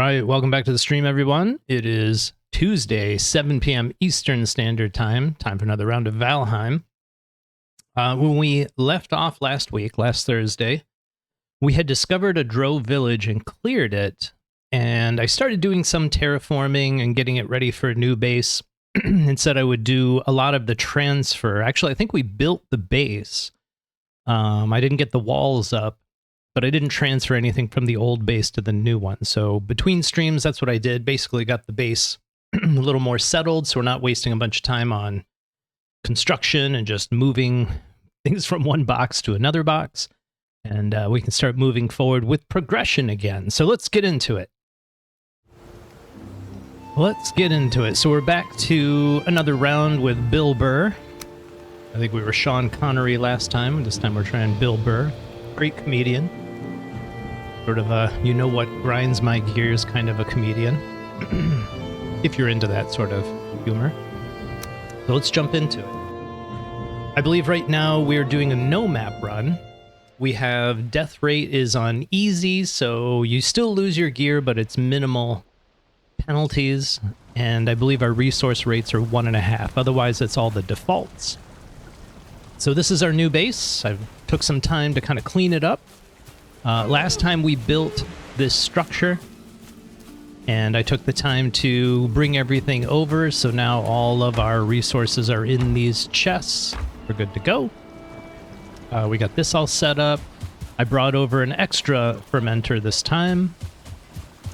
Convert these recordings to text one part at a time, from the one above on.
right, welcome back to the stream, everyone. It is Tuesday, 7 p.m. Eastern Standard Time. Time for another round of Valheim. When we left off last Thursday, we had discovered a Drow village and cleared it, and I started doing some terraforming and getting it ready for a new base, and said I would do a lot of the transfer. Actually, I think we built the base. I didn't get the walls up, but I didn't transfer anything from the old base to the new one. So between streams, that's what I did. Basically got the base a little more settled, so we're not wasting a bunch of time on construction and just moving things from one box to another box. And we can start moving forward with progression again. So let's get into it. So we're back to another round with Bill Burr. I think we were Sean Connery last time. This time we're trying Bill Burr. Great comedian. Sort of a, you know what grinds my gears kind of a comedian. If you're into that sort of humor. So let's jump into it. I believe right now we're doing a no map run. We have death rate is on easy, so you still lose your gear, but it's minimal penalties. And I believe our resource rates are 1.5. Otherwise, it's all the defaults. So this is our new base. I took some time to kind of clean it up. Last time we built this structure, and I took the time to bring everything over, so now all of our resources are in these chests. We're good to go. We got this all set up. I brought over an extra fermenter this time,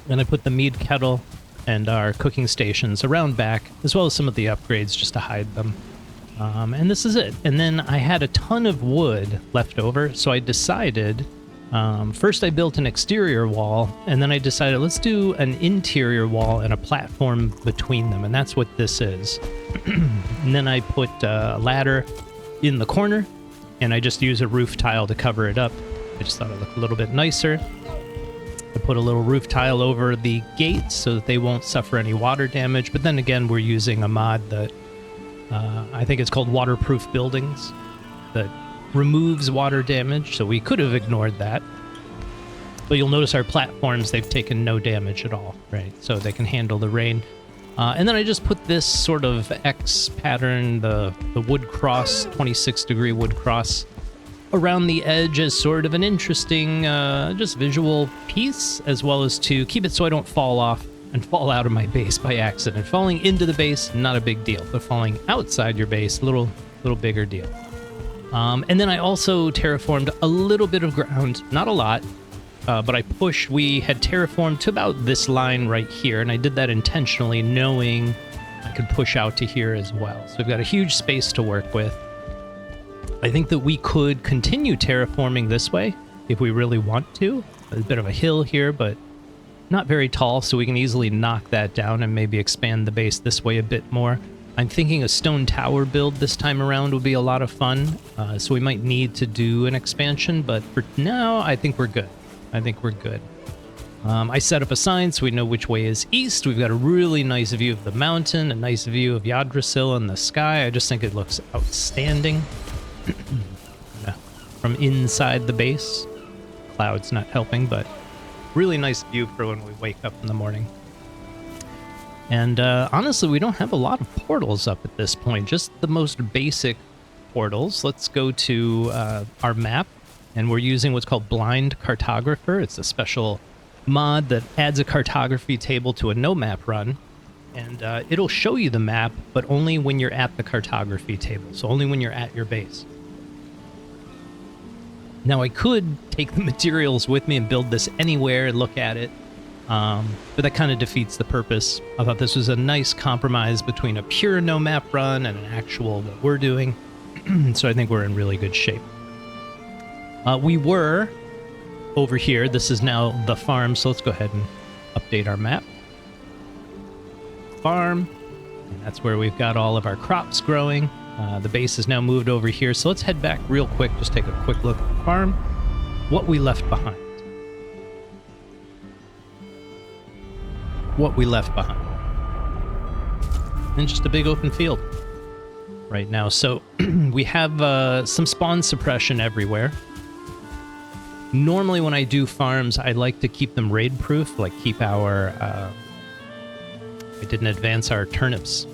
and I put the mead kettle and our cooking stations around back, as well as some of the upgrades just to hide them. And this is it. And then I had a ton of wood left over, so I decided... first I built an exterior wall, and then I decided let's do an interior wall and a platform between them, and that's what this is. And then I put a ladder in the corner, and I just use a roof tile to cover it up. I just thought it looked a little bit nicer. I put a little roof tile over the gates so that they won't suffer any water damage, but then again we're using a mod that I think it's called WaterproofBuildings that removes water damage, so we could have ignored that. But you'll notice our platforms, they've taken no damage at all, right? So they can handle the rain. And then I just put this sort of X pattern, the wood cross, 26-degree wood cross, around the edge as sort of an interesting just visual piece, as well as to keep it so I don't fall off and fall out of my base by accident. Falling into the base, not a big deal, but falling outside your base, little bigger deal. And then I also terraformed a little bit of ground, not a lot, but we had terraformed to about this line right here, and I did that intentionally, knowing I could push out to here as well. So we've got a huge space to work with. I think that we could continue terraforming this way if we really want to. There's a bit of a hill here, but not very tall, so we can easily knock that down and maybe expand the base this way a bit more. I'm thinking a stone tower build this time around would be a lot of fun, so we might need to do an expansion, but for now, I think we're good. I set up a sign so we know which way is east. We've got a really nice view of the mountain, a nice view of Yggdrasil and the sky. I just think it looks outstanding from inside the base. Clouds not helping, but really nice view for when we wake up in the morning. And honestly, we don't have a lot of portals up at this point, just the most basic portals. Let's go to our map, and we're using what's called BlindCartographer. It's a special mod that adds a cartography table to a no-map run, and it'll show you the map, but only when you're at the cartography table, so only when you're at your base. Now, I could take the materials with me and build this anywhere and look at it, but that kind of defeats the purpose. I thought this was a nice compromise between a pure no-map run and an actual what we're doing, so I think we're in really good shape. We were over here. This is now the farm, so let's go ahead and update our map. Farm, and that's where we've got all of our crops growing. The base is now moved over here, so let's head back real quick, just take a quick look at the farm, what we left behind. And just a big open field right now. So we have some spawn suppression everywhere. Normally when I do farms, I like to keep them raid proof, like keep our, I didn't advance our turnips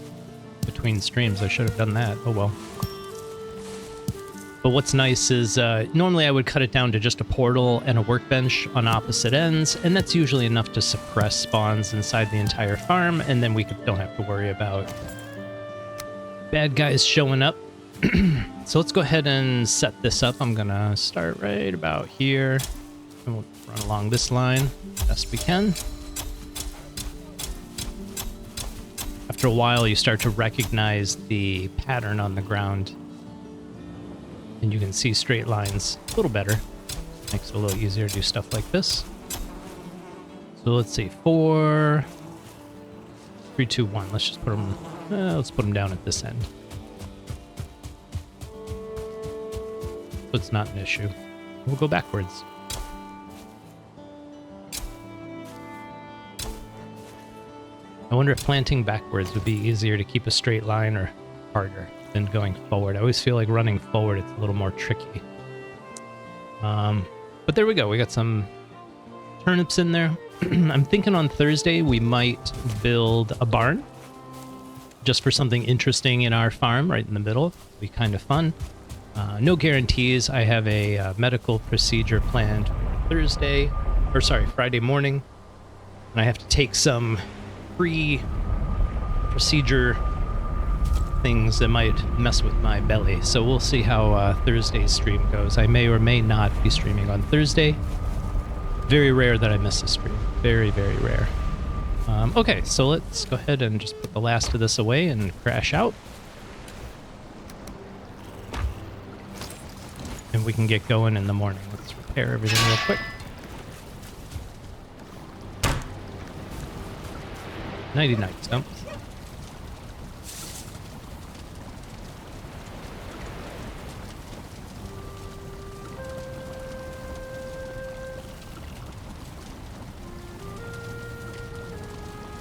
between streams. I should have done that. Oh well. But what's nice is, normally I would cut it down to just a portal and a workbench on opposite ends, and that's usually enough to suppress spawns inside the entire farm, and then we don't have to worry about bad guys showing up. So let's go ahead and set this up. I'm gonna start right about here, and we'll run along this line best we can. After a while, you start to recognize the pattern on the ground, and you can see straight lines a little better. Makes it a little easier to do stuff like this. So let's see, 4, 3, 2, 1. Let's just put them. Let's put them down at this end. So it's not an issue. We'll go backwards. I wonder if planting backwards would be easier to keep a straight line or harder than going forward. I always feel like running forward, it's a little more tricky. But there we go. We got some turnips in there. I'm thinking on Thursday we might build a barn just for something interesting in our farm right in the middle. It'll be kind of fun. No guarantees. I have a medical procedure planned for Friday morning. And I have to take some pre-procedure things that might mess with my belly. So we'll see how Thursday's stream goes. I may or may not be streaming on Thursday. Very rare that I miss a stream. Very, very rare. Okay, so let's go ahead and just put the last of this away and crash out. And we can get going in the morning. Let's repair everything real quick. Nighty night, Stumps.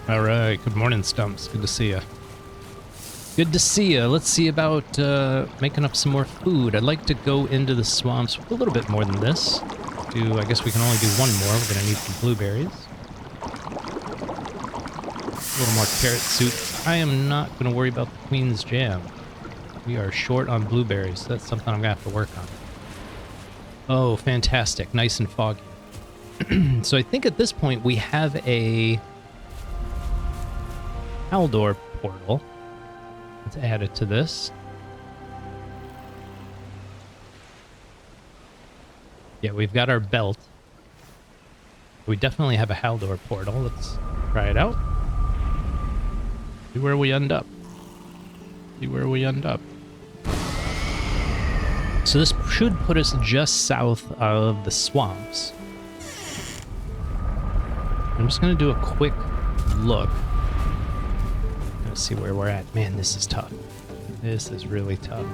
All right, good morning, Stumps. Good to see you. Good to see you. Let's see about making up some more food. I'd like to go into the swamps with a little bit more than this. I guess we can only do one more. We're going to need some blueberries. A little more carrot soup. I am not going to worry about the Queen's Jam. We are short on blueberries. That's something I'm going to have to work on. Oh, fantastic. Nice and foggy. So I think at this point we have a Haldor portal. Let's add it to this. Yeah, we've got our belt. We definitely have a Haldor portal. Let's try it out. See where we end up. See where we end up. So this should put us just south of the swamps. I'm just going to do a quick look. Let's see where we're at. Man, this is tough. This is really tough.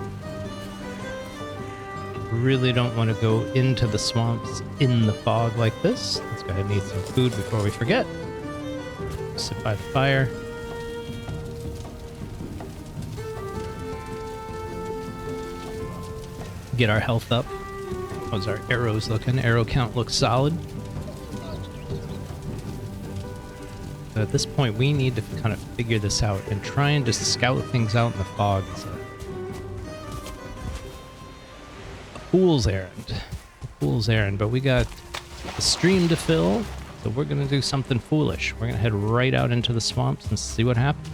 Really don't want to go into the swamps in the fog like this. Let's go ahead and eat some food before we forget. Sit by the fire. Get our health up. How's our arrows looking? Arrow count looks solid. So at this point, we need to kind of figure this out, and trying to scout things out in the fog is a fool's errand. A fool's errand, but we got the stream to fill, so we're going to do something foolish. We're going to head right out into the swamps and see what happens.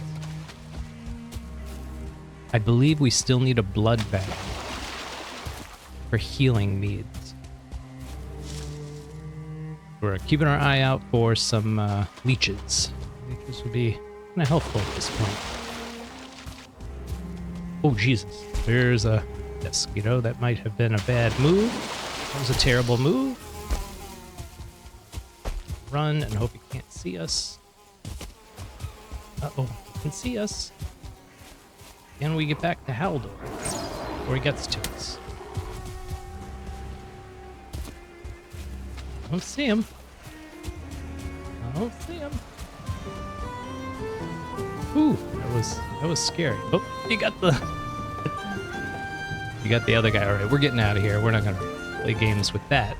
I believe we still need a blood bag for healing needs. We're keeping our eye out for some leeches. Leeches would be kind of helpful at this point. Oh, Jesus. There's a mosquito. That might have been a bad move. That was a terrible move. Run and hope he can't see us. Uh-oh, he can see us. Can we get back to Haldor before he gets to us? I don't see him. I don't see him. Ooh, that was scary. Oh, you got the other guy. All right, we're getting out of here. We're not gonna play games with that.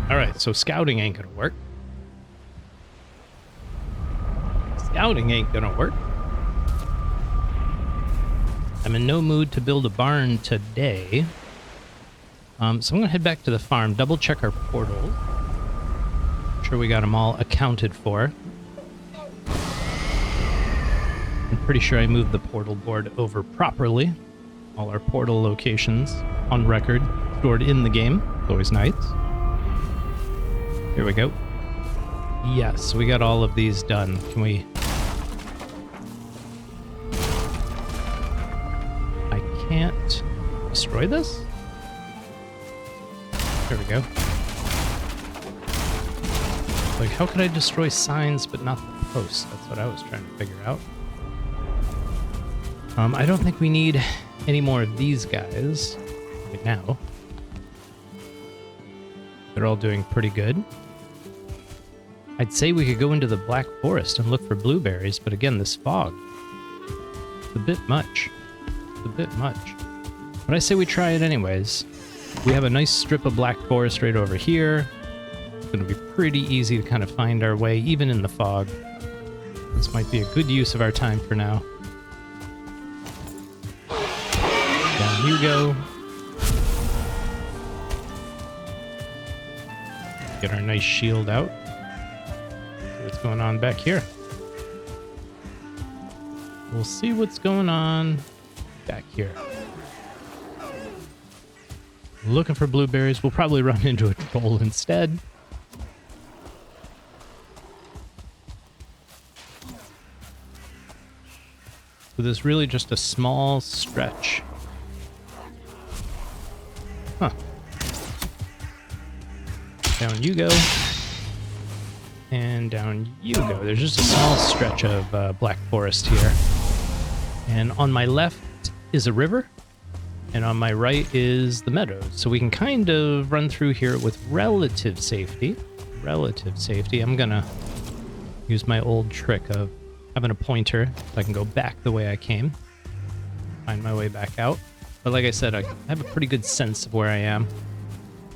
Alright, so scouting ain't gonna work. Scouting ain't gonna work. I'm in no mood to build a barn today. So I'm gonna head back to the farm, double check our portals. I'm sure we got them all accounted for. I'm pretty sure I moved the portal board over properly. All our portal locations on record, stored in the game. Always nice. Here we go. Yes, we got all of these done. Can we... I can't destroy this? There we go. Like, how could I destroy signs but not the posts? That's what I was trying to figure out. I don't think we need any more of these guys right now. They're all doing pretty good. I'd say we could go into the Black Forest and look for blueberries, but again, this fog. It's a bit much. It's a bit much. But I say we try it anyways. We have a nice strip of Black Forest right over here. It's going to be pretty easy to kind of find our way, even in the fog. This might be a good use of our time for now. Down you go. Get our nice shield out. See what's going on back here. We'll see what's going on back here. Looking for blueberries. We'll probably run into a troll instead. So there's really just a small stretch. Huh. Down you go. And down you go. There's just a small stretch of Black Forest here. And on my left is a river. And on my right is the meadows. So we can kind of run through here with relative safety. Relative safety. I'm going to use my old trick of having a pointer so I can go back the way I came. Find my way back out. But like I said, I have a pretty good sense of where I am.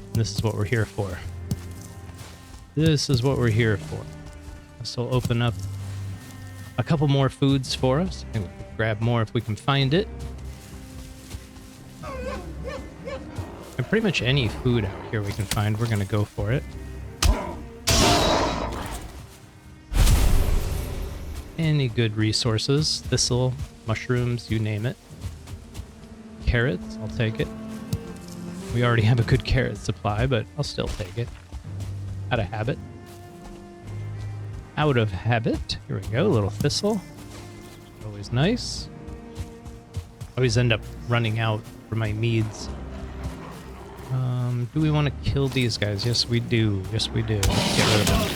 And this is what we're here for. This is what we're here for. This will open up a couple more foods for us. And we can grab more if we can find it. And pretty much any food out here we can find, we're going to go for it. Any good resources. Thistle, mushrooms, you name it. Carrots, I'll take it. We already have a good carrot supply, but I'll still take it. Out of habit. Out of habit. Here we go, a little thistle. Always nice. Always end up running out for my meads. Do we want to kill these guys? Yes, we do. Yes, we do. Let's get rid of them.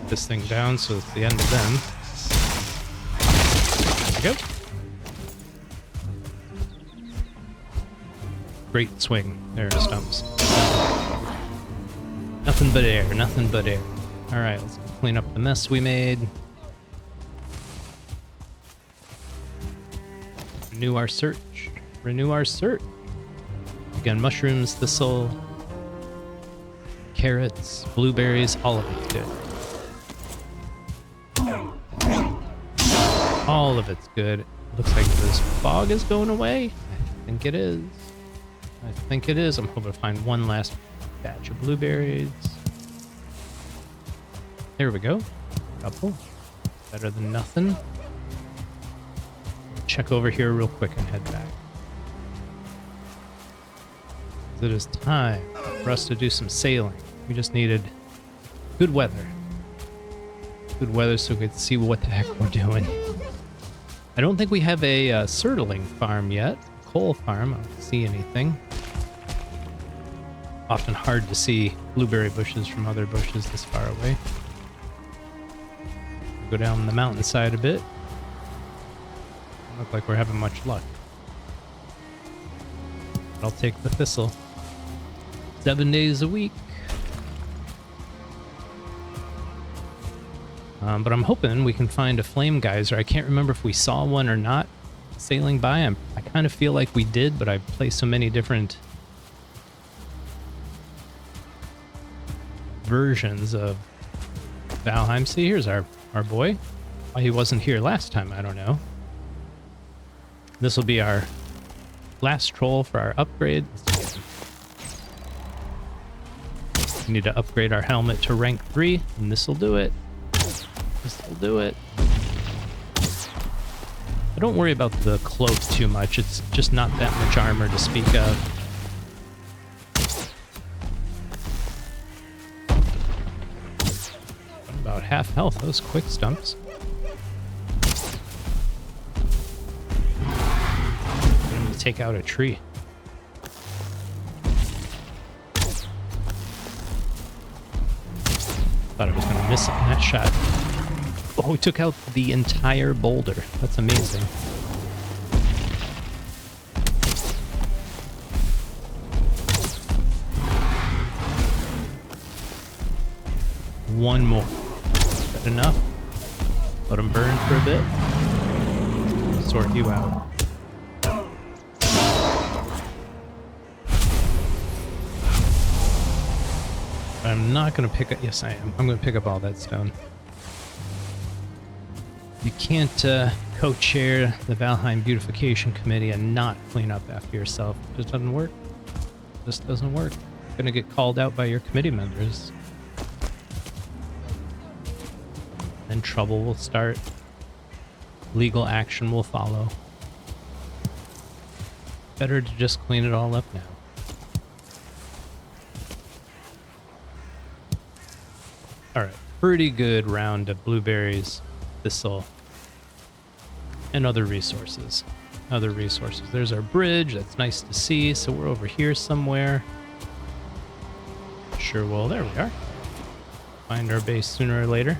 This thing down so it's the end of them. There we go. Great swing. There are Stumps. Nothing but air. Nothing but air. Alright, let's clean up the mess we made. Renew our search. Renew our search. Again, mushrooms, thistle, carrots, blueberries, all of it's good. All of it's good. Looks like this fog is going away. I think it is. I think it is. I'm hoping to find one last batch of blueberries. There we go. Couple. Better than nothing. Check over here real quick and head back. It is time for us to do some sailing. We just needed good weather. Good weather so we could see what the heck we're doing. I don't think we have a Surtling Farm yet. Coal farm. I don't see anything. Often hard to see blueberry bushes from other bushes this far away. Go down the mountainside a bit. Doesn't look like we're having much luck. But I'll take the thistle. 7 days a week. But I'm hoping we can find a flame geyser. I can't remember if we saw one or not. sailing by. I kind of feel like we did, but I play so many different versions of Valheim. See, here's our boy. Why he wasn't here last time, I don't know. This will be our last troll for our upgrade. We need to upgrade our helmet to rank 3, and this will do it. This will do it. I don't worry about the cloak too much. It's just not that much armor to speak of. About half health. Those quick stumps. I'm gonna take out a tree. Thought I was gonna miss on that shot. Oh, we took out the entire boulder. That's amazing. One more. Is that enough? Let them burn for a bit. Sort you out. I'm not going to pick up... Yes, I am. I'm going to pick up all that stone. You can't co-chair the Valheim Beautification Committee and not clean up after yourself. It just doesn't work. It just doesn't work. You're going to get called out by your committee members. Then trouble will start. Legal action will follow. Better to just clean it all up now. Alright, pretty good round of blueberries, thistle, and other resources. There's our bridge, that's nice to see, so we're over here somewhere. Sure, well, there we are. Find our base sooner or later.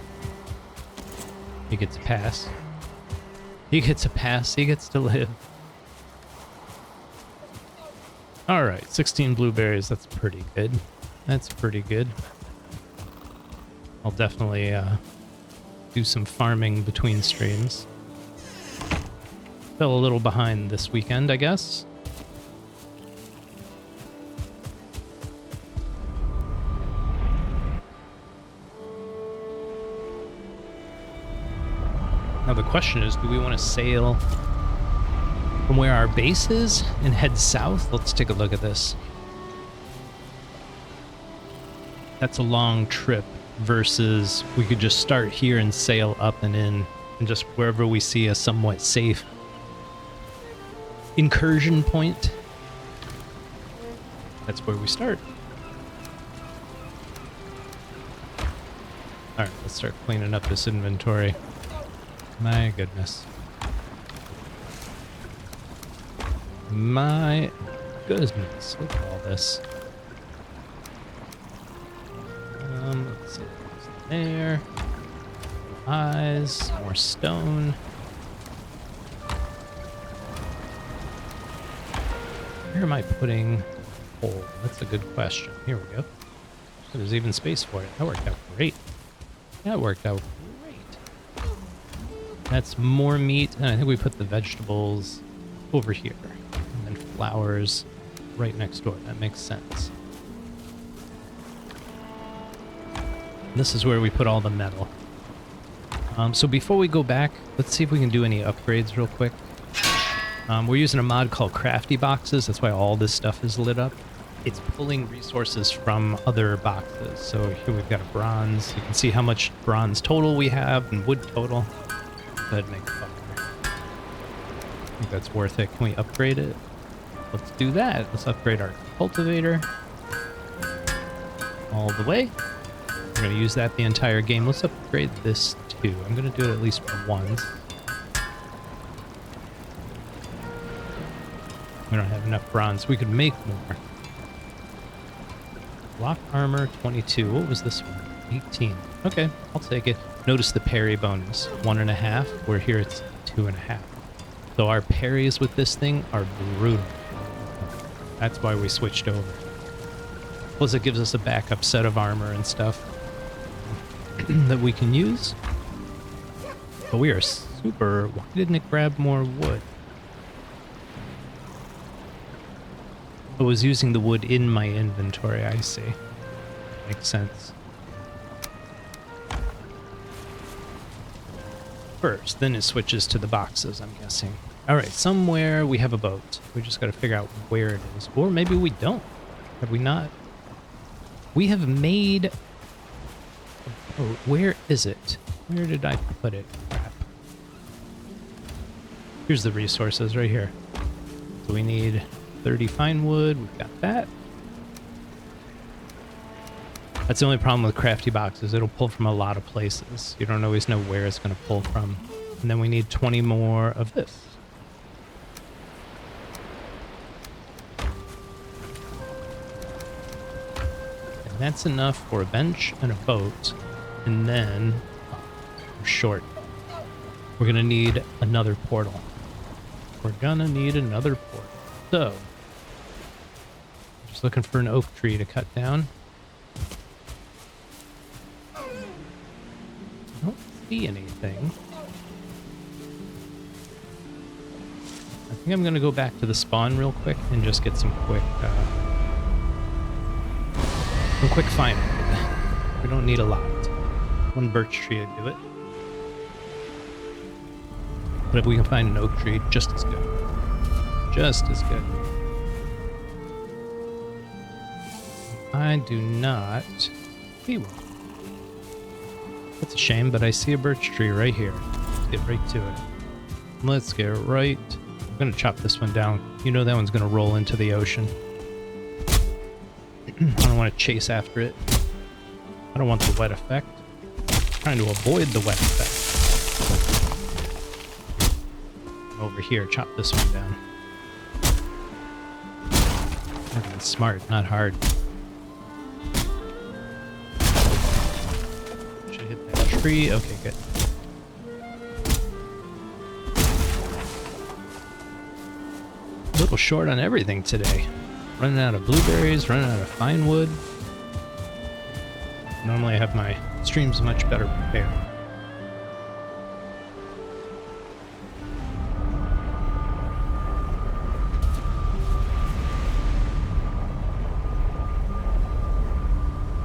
He gets a pass. He gets a pass, he gets to live. Alright, 16 blueberries, that's pretty good. That's pretty good. I'll definitely do some farming between streams. Fell a little behind this weekend, I guess. Now the question is, do we want to sail from where our base is and head south? Let's take a look at this. That's a long trip. Versus we could just start here and sail up and in, and just wherever we see a somewhat safe incursion point, that's where we start. Alright, let's start cleaning up this inventory. My goodness. My goodness, look at all this. Let's see what's there. Eyes, more stone. Where am I putting coal? That's a good question. Here we go. There's even space for it. That worked out great. That worked out great. That's more meat, and I think we put the vegetables over here. And then flowers right next door. That makes sense. This is where we put all the metal. So before we go back, let's see if we can do any upgrades real quick. We're using a mod called CraftyBoxes. That's why all this stuff is lit up. It's pulling resources from other boxes. So here we've got a bronze. You can see how much bronze total we have and wood total. Go ahead and make a fire. I think that's worth it. Can we upgrade it? Let's do that. Let's upgrade our cultivator. All the way. We're going to use that the entire game. Let's upgrade this too. I'm going to do it at least once. We don't have enough bronze. We could make more. Block armor 22. What was this one? 18. Okay, I'll take it. Notice the parry bonus. 1.5. Where here it's 2.5. So our parries with this thing are brutal. That's why we switched over. Plus it gives us a backup set of armor and stuff that we can use. But we are super... Why didn't it grab more wood? I was using the wood in my inventory, I see. Makes sense. First, then it switches to the boxes, I'm guessing. Alright, somewhere we have a boat. We just gotta figure out where it is. Or maybe we don't. Have we not? We have made a boat. Where is it? Where did I put it? Crap. Here's the resources right here. So we need 30 fine wood. We've got that. That's the only problem with crafty boxes. It'll pull from a lot of places. You don't always know where it's going to pull from. And then we need 20 more of this. And that's enough for a bench and a boat. And then we're short. We're going to need another portal. We're going to need another portal. So, just looking for an oak tree to cut down. I don't see anything. I think I'm going to go back to the spawn real quick and just get some quick find. We don't need a lot. One birch tree would do it. But if we can find an oak tree, just as good. Just as good. I do not see one. That's a shame, but I see a birch tree right here. Let's get right to it. Let's get right. I'm going to chop this one down. You know that one's going to roll into the ocean. I don't want to chase after it. I don't want the wet effect. I'm trying to avoid the wet effect. Over here, chop this one down. Working smart, not hard. Should hit that tree. Okay, good. A little short on everything today. Running out of blueberries, running out of fine wood. Normally I have my streams much better prepared.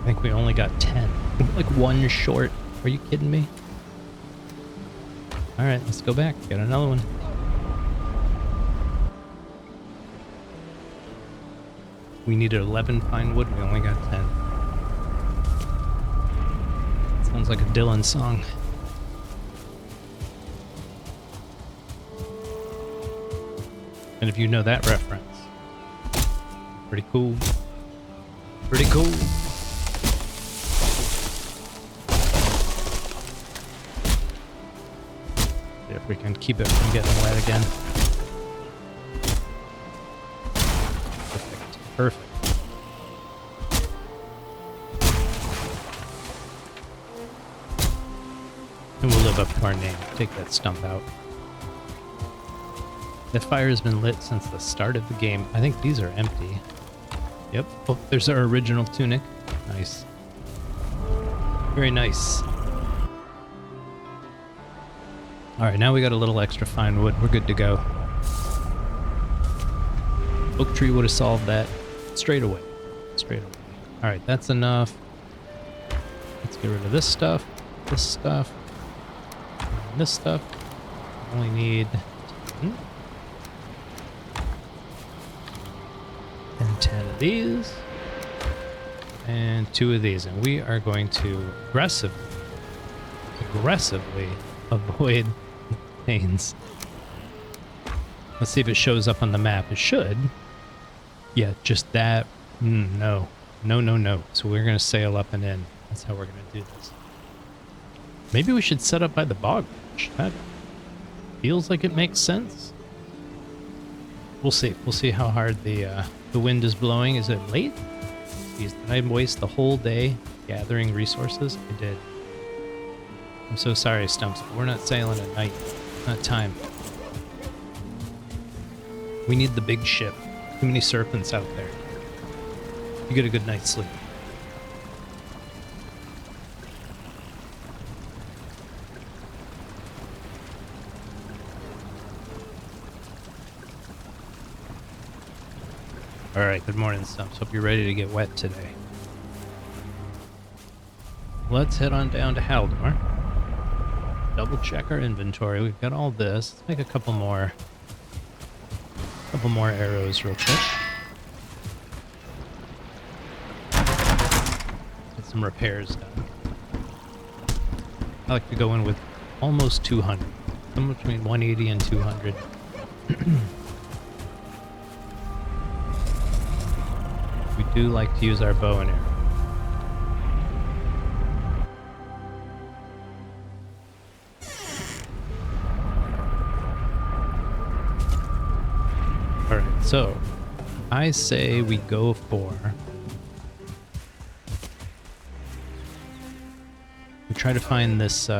I think we only got 10. Like one short. Are you kidding me? Alright, let's go back. Get another one. We needed 11 pine wood. We only got 10. Sounds like a Dylan song. And if you know that reference, pretty cool. Pretty cool. See if we can keep it from getting wet again. Perfect. And we'll live up to our name. Take that stump out. That fire has been lit since the start of the game. I think these are empty. Yep. Oh, there's our original tunic. Nice. Very nice. Alright, now we got a little extra fine wood. We're good to go. Oak tree would have solved that. Straight away. Straight away. Alright, that's enough. Let's get rid of this stuff, and this stuff. Only need 10. And 10 of these. And 2 of these. And we are going to aggressively avoid pains. Let's see if it shows up on the map. It should. Yeah, just that. No. No. So we're going to sail up and in. That's how we're going to do this. Maybe we should set up by the bog. That feels like it makes sense. We'll see. We'll see how hard the wind is blowing. Is it late? Jeez, did I waste the whole day gathering resources? I did. I'm so sorry, Stumps, but we're not sailing at night. Not time. We need the big ship. Too many serpents out there. You get a good night's sleep. Alright, good morning, Stumps. Hope you're ready to get wet today. Let's head on down to Haldor. Double check our inventory. We've got all this. Let's make a couple more arrows real quick. Get some repairs done. I like to go in with almost 200. Somewhere between 180 and 200. We do like to use our bow and arrow. Alright, so I say we go for... we try to find this...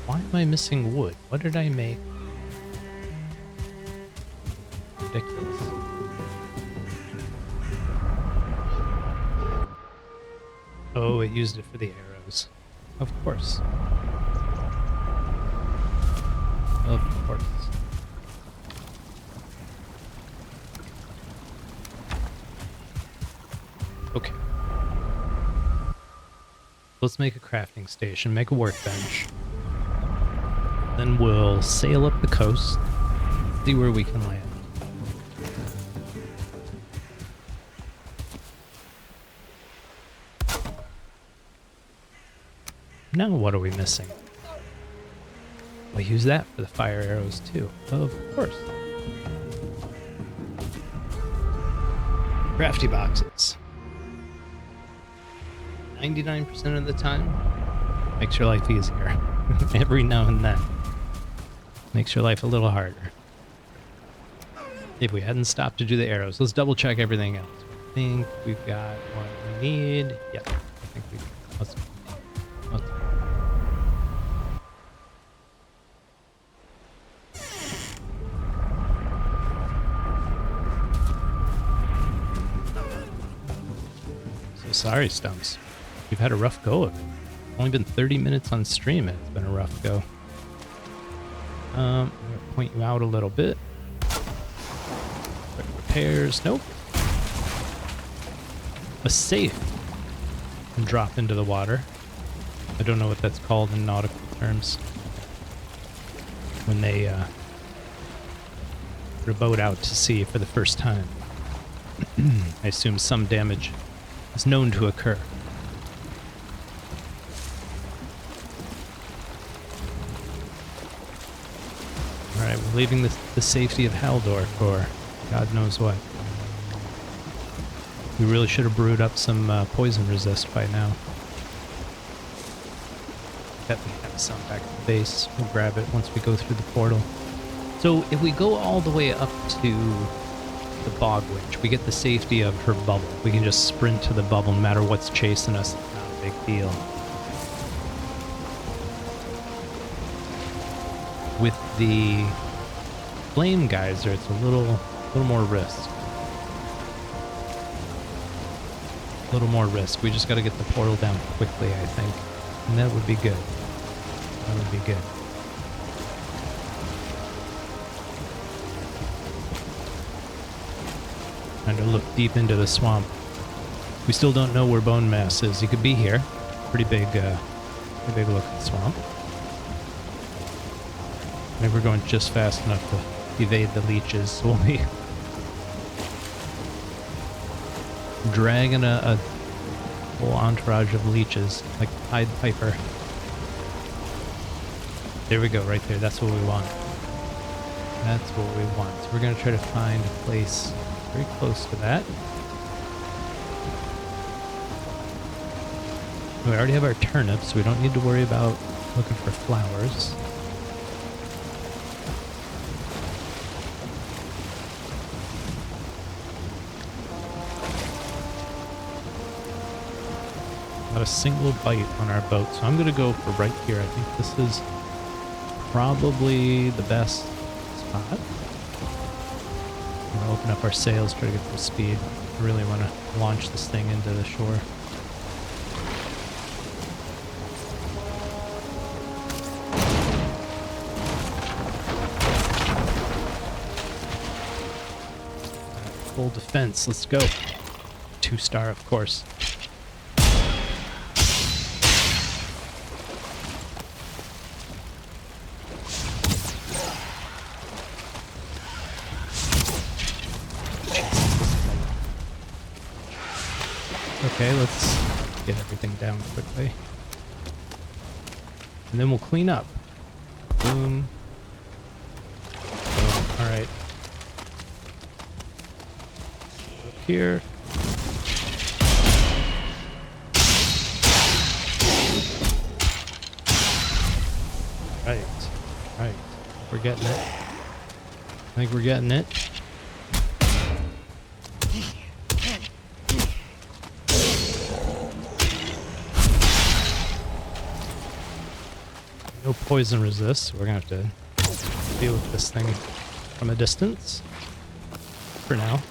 why am I missing wood? What did I make? Ridiculous. Oh, it used it for the arrows. Of course. Of course. Okay. Let's make a crafting station, make a workbench. Then we'll sail up the coast, see where we can land. Now what are we missing? We'll use that for the fire arrows too, of course. Crafty boxes. 99% of the time, makes your life easier. Every now and then. Makes your life a little harder. If we hadn't stopped to do the arrows, let's double check everything else. I think we've got what we need. Yep, I think we let's So sorry, Stumps. You've had a rough go of it. Only been 30 minutes on stream and it's been a rough go. I'm going to point you out a little bit. Quick repairs. Nope. A safe can drop into the water. I don't know what that's called in nautical terms. When they put a boat out to sea for the first time. I assume some damage is known to occur. Alright, we're leaving the safety of Haldor for God knows what. We really should have brewed up some poison resist by now. Bet we have some back at the base. We'll grab it once we go through the portal. So if we go all the way up to the bog witch, we get the safety of her bubble. We can just sprint to the bubble no matter what's chasing us. It's not a big deal. With the flame geyser, it's a little more risk. A little more risk. We just got to get the portal down quickly, I think, and that would be good. That would be good. Trying to look deep into the swamp. We still don't know where Bonemass is. He could be here. Pretty big looking swamp. Maybe we're going just fast enough to evade the leeches, so we'll be dragging a whole entourage of leeches, like Pied Piper. There we go, right there. That's what we want. That's what we want. So we're going to try to find a place very close to that. We already have our turnips, so we don't need to worry about looking for flowers. Not a single bite on our boat, so I'm going to go for right here. I think this is probably the best spot. I'm going to open up our sails, try to get some speed. I really want to launch this thing into the shore. Full defense. Let's go. 2-star, of course. Okay, let's get everything down quickly. And then we'll clean up. Boom. Boom. Alright. Up here. Right. Right. We're getting it. I think we're getting it. No poison resist, so we're gonna have to deal with this thing from a distance for now.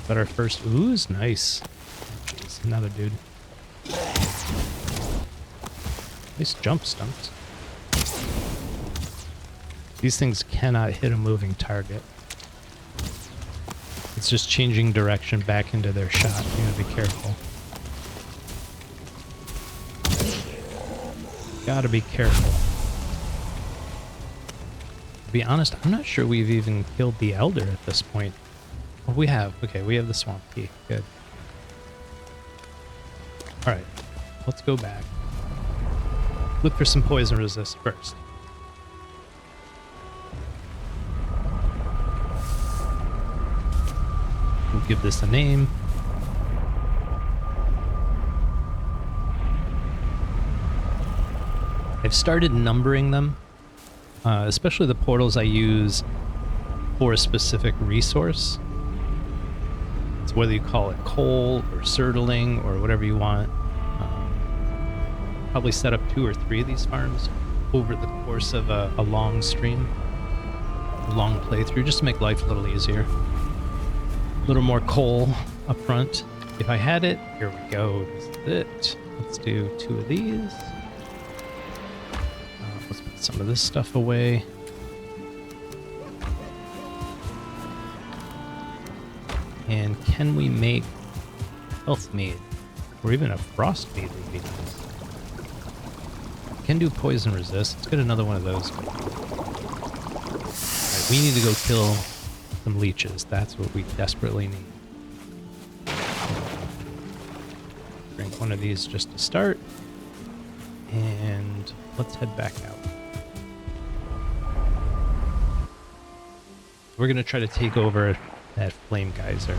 But our first ooze, nice. Jeez, another dude. Nice jump, Stumps. These things cannot hit a moving target. It's just changing direction back into their shot. You gotta be careful. Gotta be careful. To be honest, I'm not sure we've even killed the Elder at this point. Oh, we have. Okay, we have the Swamp Key. Good. Alright, let's go back. Look for some poison resist first. We'll give this a name. I've started numbering them, especially the portals I use for a specific resource. It's whether you call it coal or surtling or whatever you want. Probably set up 2 or 3 of these farms over the course of a long stream, a long playthrough, just to make life a little easier. A little more coal up front. If I had it, here we go. This is it. Let's do 2 of these. Let's put some of this stuff away. And can we make health mead? Or even a frost mead would be nice. Can do poison resist. Let's get another one of those. Alright, we need to go kill some leeches. That's what we desperately need. Drink one of these just to start. And let's head back out. We're going to try to take over that flame geyser.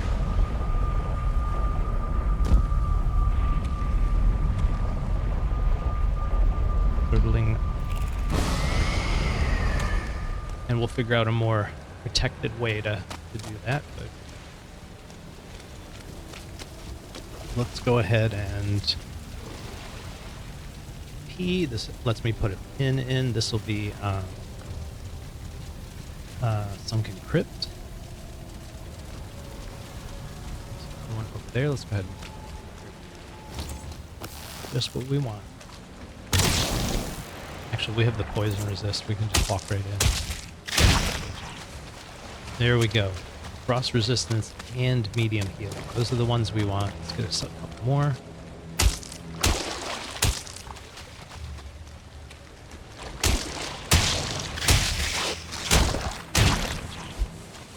Surtling. And we'll figure out a more protected way to do that. But let's go ahead and P. This lets me put a pin in. This will be Sunken Crypt. One over there. Let's go ahead. Just what we want. Actually, we have the poison resist. We can just walk right in. There we go. Frost resistance and medium healing. Those are the ones we want. Let's get us a couple more.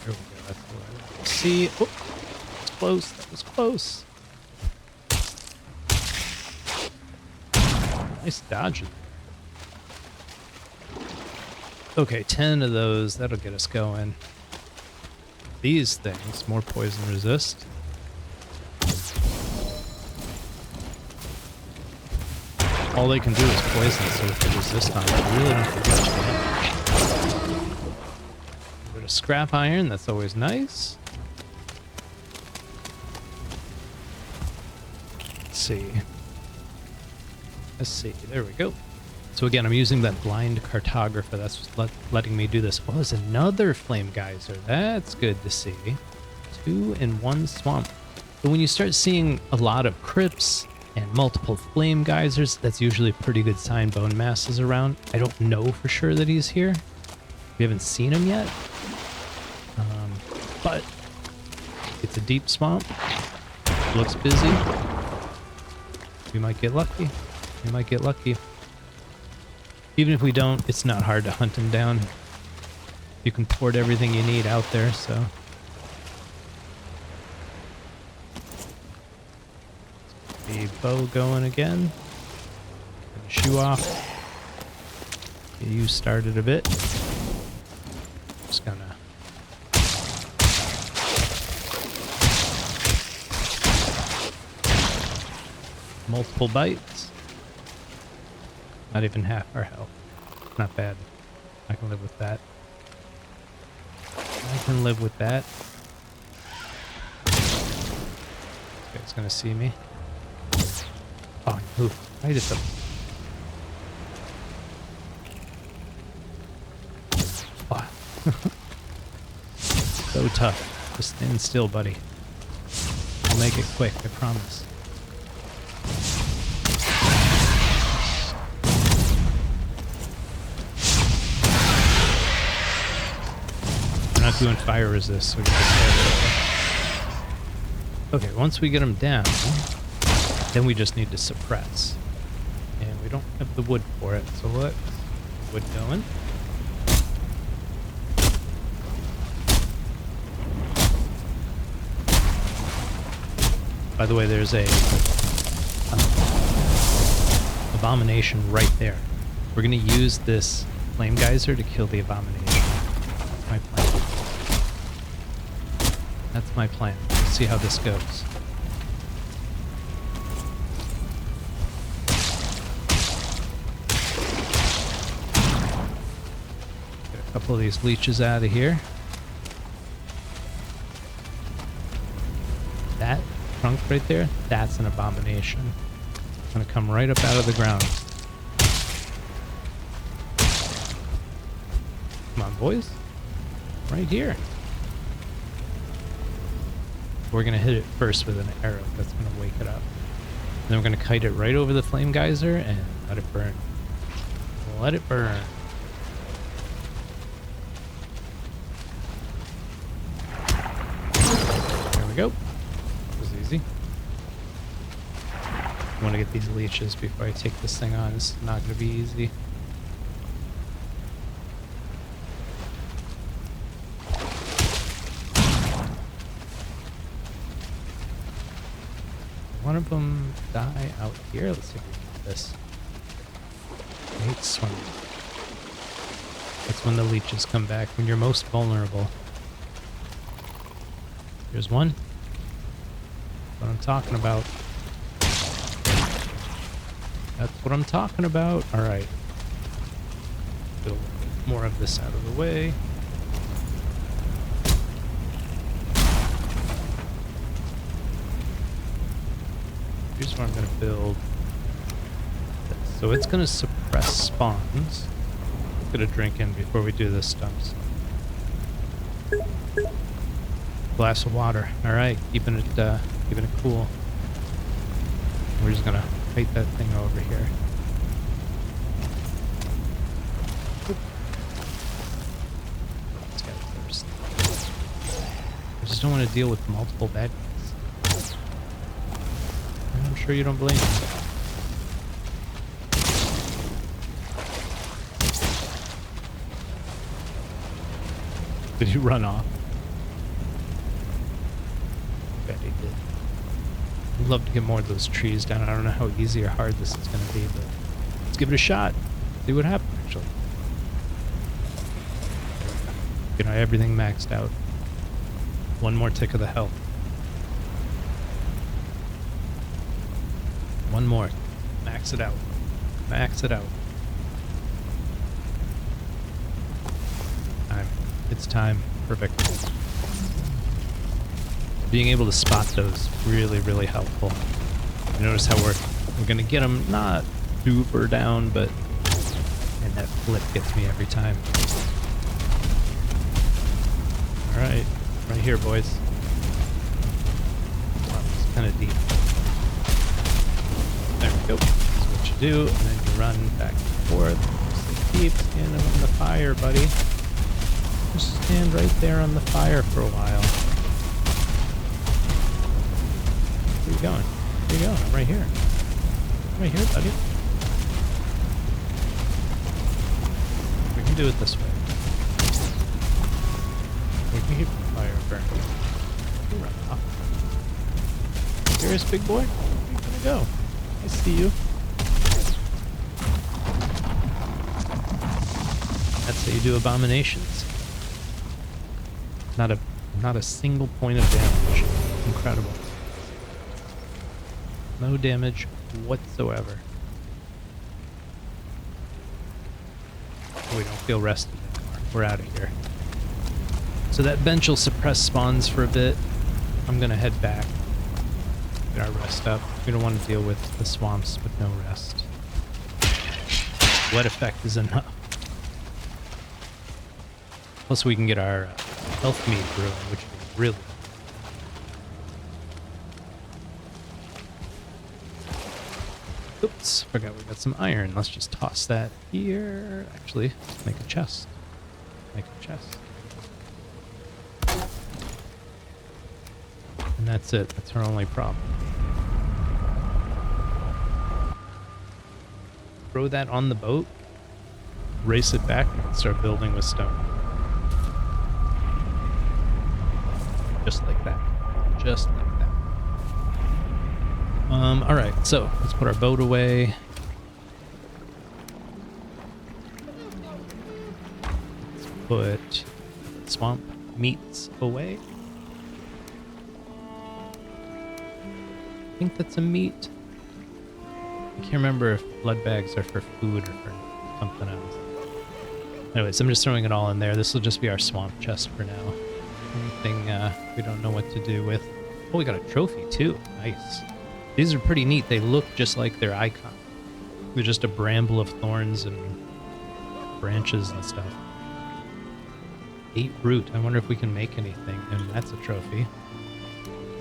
There we go. That's what I want to see. Oh, that's close. That was close. Nice dodging. Okay, 10 of those. That'll get us going. These things, more poison resist. All they can do is poison, so if they resist on it, they really don't get much damage. A bit of scrap iron, that's always nice. Let's see. Let's see, there we go. So again, I'm using that BlindCartographer. That's letting me do this. Oh, there's another flame geyser. That's good to see. 2 in 1 swamp. But when you start seeing a lot of crypts and multiple flame geysers, that's usually a pretty good sign Bonemass is around. I don't know for sure that he's here. We haven't seen him yet. But it's a deep swamp. Looks busy. We might get lucky. We might get lucky. Even if we don't, it's not hard to hunt him down. You can port everything you need out there, so. The bow going again. Shoe off. Get you started a bit. Just gonna. Multiple bites. Not even half our health. Not bad. I can live with that. I can live with that. This guy's gonna see me. Oh, he moved right at the... Oh. So tough. Just stand still, buddy. I'll make it quick, I promise. We're not doing fire resist, so we can just okay, once we get them down, then we just need to suppress. And we don't have the wood for it, so let's get wood going. By the way, there's a Abomination right there. We're gonna use this flame geyser to kill the Abomination. That's my plan. That's my plan. Let's see how this goes. Get a couple of these leeches out of here. That trunk right there, that's an Abomination. It's gonna come right up out of the ground. Come on, boys. Right here. We're gonna hit it first with an arrow. That's gonna wake it up. And then we're gonna kite it right over the flame geyser and let it burn. Let it burn. There we go. That was easy. I want to get these leeches before I take this thing on. It's not gonna be easy. One of them die out here. Let's see if we can get this. I hate swimming. That's when the leeches come back, when you're most vulnerable. Here's one. What I'm talking about. That's what I'm talking about. Alright. Build more of this out of the way. Here's where I'm going to build this. So it's going to suppress spawns. Get a drink in before we do this, Stumps. Glass of water. All right, keeping it cool. We're just going to fight that thing over here. Let's get it first. I just don't want to deal with multiple bad guys. I'm sure you don't blame me. Did he run off? I bet he did. I'd love to get more of those trees down. I don't know how easy or hard this is going to be, but let's give it a shot. See what happens, actually. You know, everything maxed out. One more tick of the health. One more. Max it out. Max it out. Time. It's time. Perfect. Being able to spot those really, really helpful. You notice how we're gonna get them not super down, but and that flip gets me every time. All right, right here, boys. kind of deep. There we go. That's what you do, and then you run back and forth. Just keep standing on the fire, buddy. Just stand right there on the fire for a while. Where are you going? Where are you going? I'm right here. I'm right here, buddy. We can do it this way. We can keep the fire burning. You run off. Serious, big boy? Where are you gonna go? I see you. That's how you do abominations. Not a single point of damage. Incredible. No damage whatsoever. We don't feel rested anymore. We're out of here. So that bench will suppress spawns for a bit. I'm gonna head back. Get our rest up. We don't want to deal with the swamps with no rest. Wet effect is enough. Plus we can get our health meat brewing, which is really good. Oops, forgot we got some iron. Let's just toss that here. Actually, let's make a chest. Make a chest. And that's it. That's our only problem. Throw that on the boat, race it back, and start building with stone. Just like that. Just like that. Alright, so let's put our boat away. Let's put swamp meats away. I think that's a meat. I can't remember if blood bags are for food or for something else. Anyways, I'm just throwing it all in there. This will just be our swamp chest for now. Anything we don't know what to do with. Oh, we got a trophy too. Nice. These are pretty neat. They look just like their icon. They're just a bramble of thorns and branches and stuff. 8 root. I wonder if we can make anything. And that's a trophy.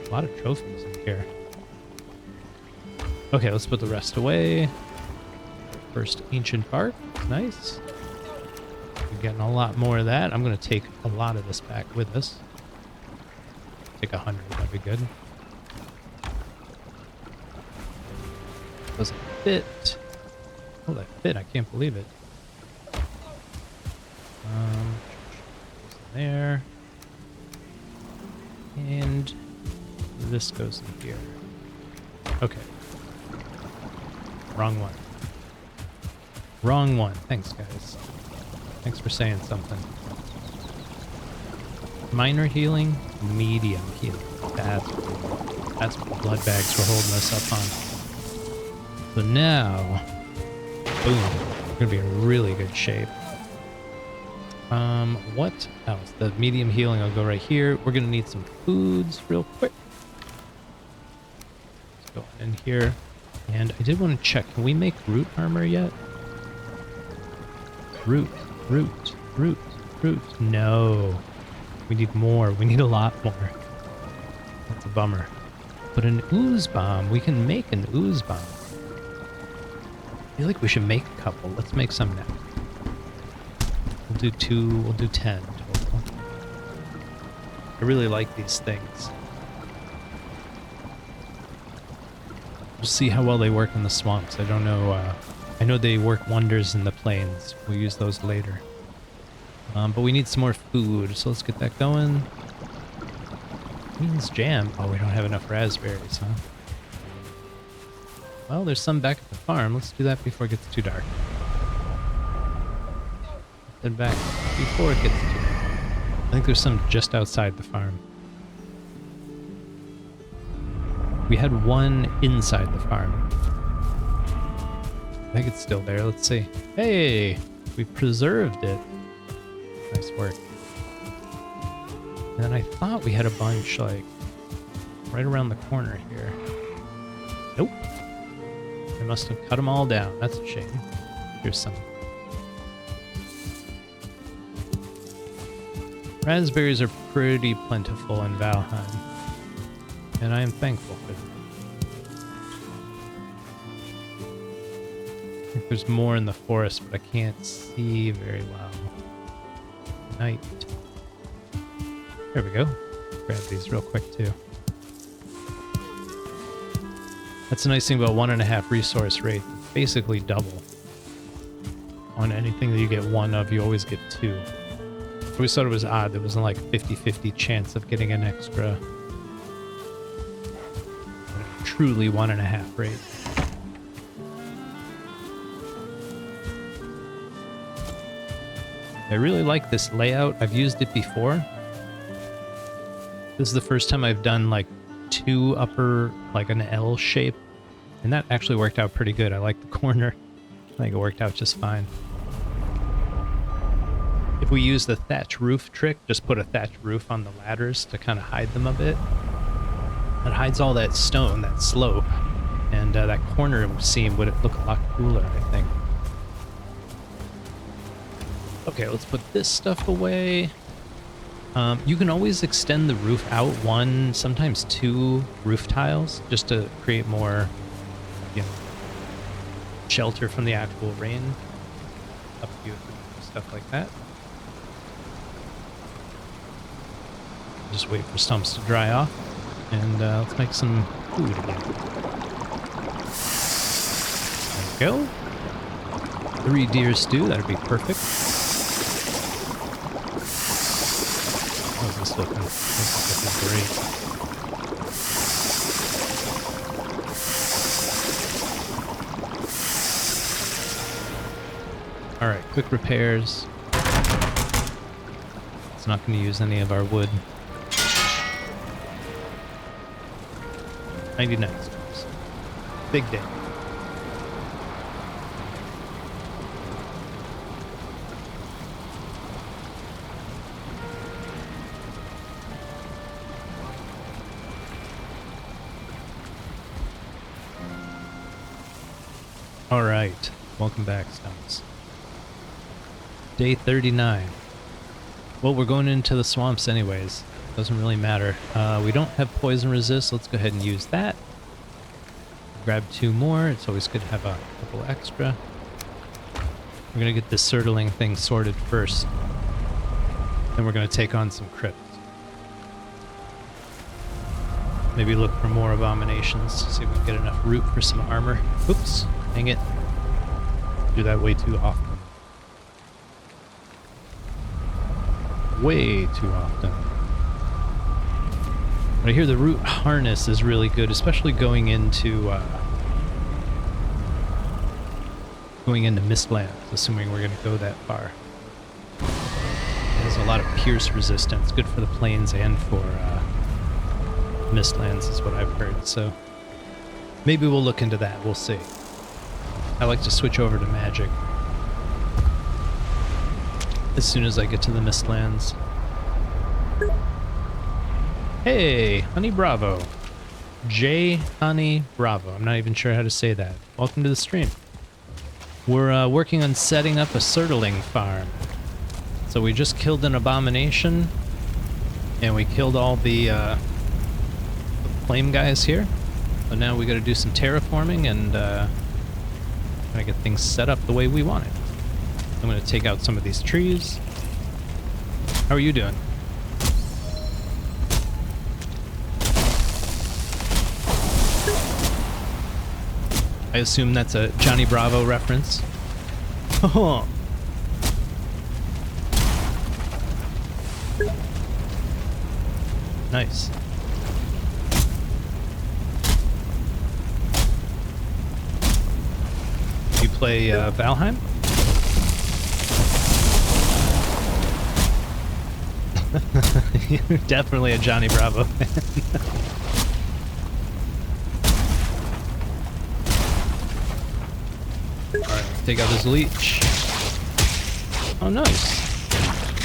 A lot of trophies in here. Okay, let's put the rest away. First ancient bark. Nice. We're getting a lot more of that. I'm going to take a lot of this back with us. Take 100. That'd be good. Doesn't fit. Oh, that fit. I can't believe it. There. And this goes in here. Okay. Wrong one. Wrong one. Thanks, guys. Thanks for saying something. Minor healing, medium healing. That's what the blood bags were holding us up on. So now, boom, we're gonna be in really good shape. What else? The medium healing will go right here. We're gonna need some foods real quick. Let's go in here. And I did want to check, can we make root armor yet? Root. No. We need more. We need a lot more. That's a bummer. But an ooze bomb. We can make an ooze bomb. I feel like we should make a couple. Let's make some now. We'll do 2. We'll do 10 total. I really like these things. We'll see how well they work in the swamps. I don't know. I know they work wonders in the plains. We'll use those later. But we need some more food, so let's get that going. Queen's jam. Oh, we don't have enough raspberries, huh? Well, there's some back at the farm. Let's do that before it gets too dark. Head back before it gets too dark. I think there's some just outside the farm. We had one inside the farm. I think it's still there. Let's see. Hey, we preserved it. Nice work. And then I thought we had a bunch, like, right around the corner here. Nope. I must have cut them all down. That's a shame. Here's some. Raspberries are pretty plentiful in Valheim. and I am thankful for that. I think there's more in the forest, but I can't see very well. Night. There we go. Grab these real quick too. That's the nice thing about 1.5 resource rate. Basically double. On anything that you get one of, you always get two. I always thought it was odd. There wasn't like 50-50 chance of getting an extra. Truly 1.5 rate. I really like this layout. I've used it before. This is the first time I've done like two upper, like an L shape, and that actually worked out pretty good. I like the corner. I think it worked out just fine. If we use the thatch roof trick, just put a thatch roof on the ladders to kind of hide them a bit. It hides all that stone, that slope, and that corner seam would look a lot cooler, I think. Okay, let's put this stuff away. You can always extend the roof out 1, sometimes 2 roof tiles, just to create more, you know, shelter from the actual rain. Up to you if you do stuff like that. Just wait for stumps to dry off, and let's make some food again. There we go. 3 deer stew, that'd be perfect. How's this looking? This is great. Alright, quick repairs. It's not going to use any of our wood. 99 stars. Big day. Alright, welcome back, Stumps. Day 39. Well, we're going into the swamps anyways. Doesn't really matter. We don't have poison resist. Let's go ahead and use that. Grab 2 more. It's always good to have a couple extra. We're going to get this Surtling thing sorted first. Then we're going to take on some crypts. Maybe look for more abominations. See if we can get enough root for some armor. Oops. Dang it. Do that way too often. Way too often. But I hear the root harness is really good, especially going into Mistlands, assuming we're going to go that far. It has a lot of pierce resistance, good for the plains and for Mistlands is what I've heard, so maybe we'll look into that, we'll see. I like to switch over to magic as soon as I get to the Mistlands. Hey, Honey Bravo. J Honey Bravo. I'm not even sure how to say that. Welcome to the stream. We're working on setting up a Surtling Farm. So we just killed an Abomination, and we killed all the flame guys here. So now we got to do some terraforming and try to get things set up the way we want it. I'm going to take out some of these trees. How are you doing? I assume that's a Johnny Bravo reference. Oh. Nice. You play Valheim? You're definitely a Johnny Bravo fan. Alright, let's take out this leech. Oh, nice.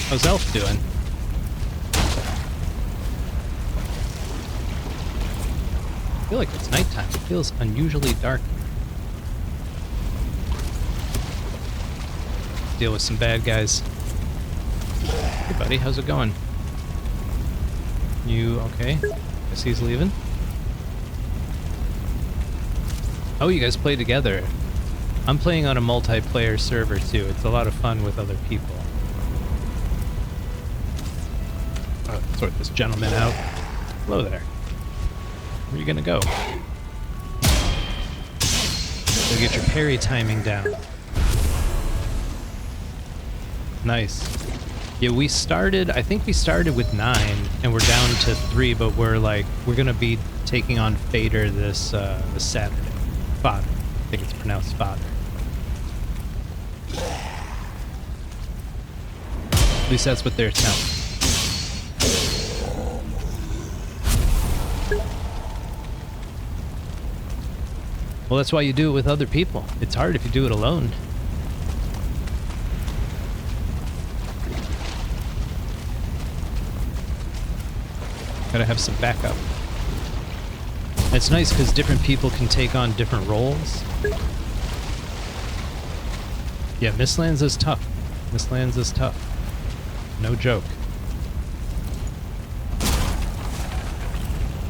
How's Elf doing? I feel like it's nighttime. It feels unusually dark. Deal with some bad guys. Hey buddy, how's it going? You okay? Guess he's leaving. Oh, you guys play together. I'm playing on a multiplayer server too. It's a lot of fun with other people. Sort this gentleman out. Hello there. Where are you gonna go? So get your parry timing down. Nice. Yeah, we started, I think we started with 9 and we're down to 3, but we're gonna be taking on Fader this Saturday. Father. I think it's pronounced Father. At least that's what they're telling. Well, that's why you do it with other people. It's hard if you do it alone. Gotta have some backup. It's nice because different people can take on different roles. Yeah, Mistlands is tough. Mistlands is tough. No joke.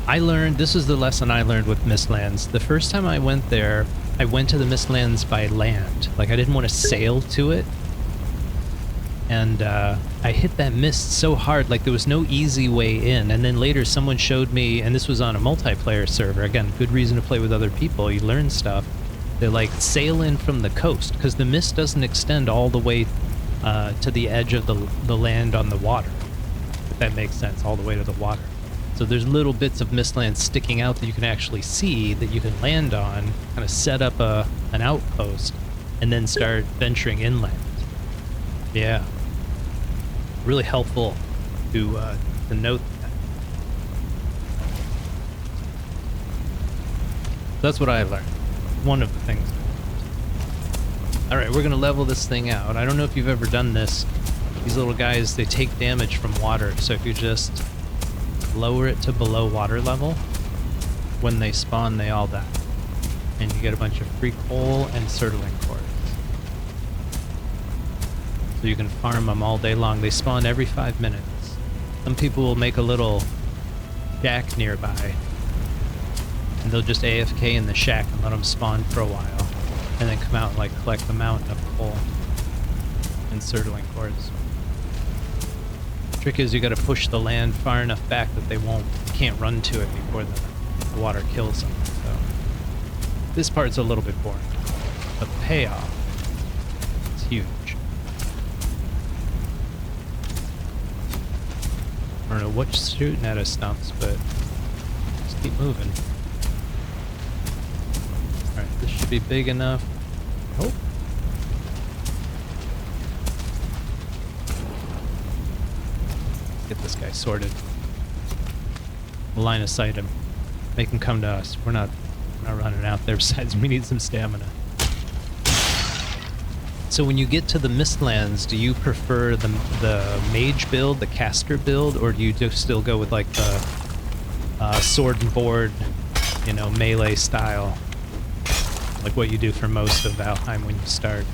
I learned, this is the lesson I learned with Mistlands. The first time I went there, I went to the Mistlands by land. Like, I didn't want to sail to it. And I hit that mist so hard, like there was no easy way in. And then later someone showed me, and this was on a multiplayer server, again, good reason to play with other people, you learn stuff. They're like, sail in from the coast, because the mist doesn't extend all the way to the edge of the land on the water. If that makes sense, all the way to the water. So there's little bits of Mistland sticking out that you can actually see that you can land on, kind of set up an outpost, and then start venturing inland. Yeah. Really helpful to note that. That's what I learned. One of the things. Alright, we're gonna level this thing out. I don't know if you've ever done this. These little guys, they take damage from water, so if you just lower it to below water level, when they spawn, they all die. And you get a bunch of free coal and Surtling cores. So you can farm them all day long. They spawn every 5 minutes. Some people will make a little shack nearby, and they'll just AFK in the shack and let them spawn for a while, and then come out and like collect a mountain of coal and Surtling cores. Trick is you gotta push the land far enough back that they can't run to it before the water kills them. So this part's a little bit boring. The payoff is huge. I don't know what's shooting at us, Stumps, but just keep moving. Alright, this should be big enough. Oh. Get this guy sorted. Line of sight him. Make him come to us. We're not running out there. Besides, we need some stamina. So when you get to the Mistlands, do you prefer the mage build, the caster build, or do you just still go with like the sword and board, you know, melee style, like what you do for most of Valheim when you start?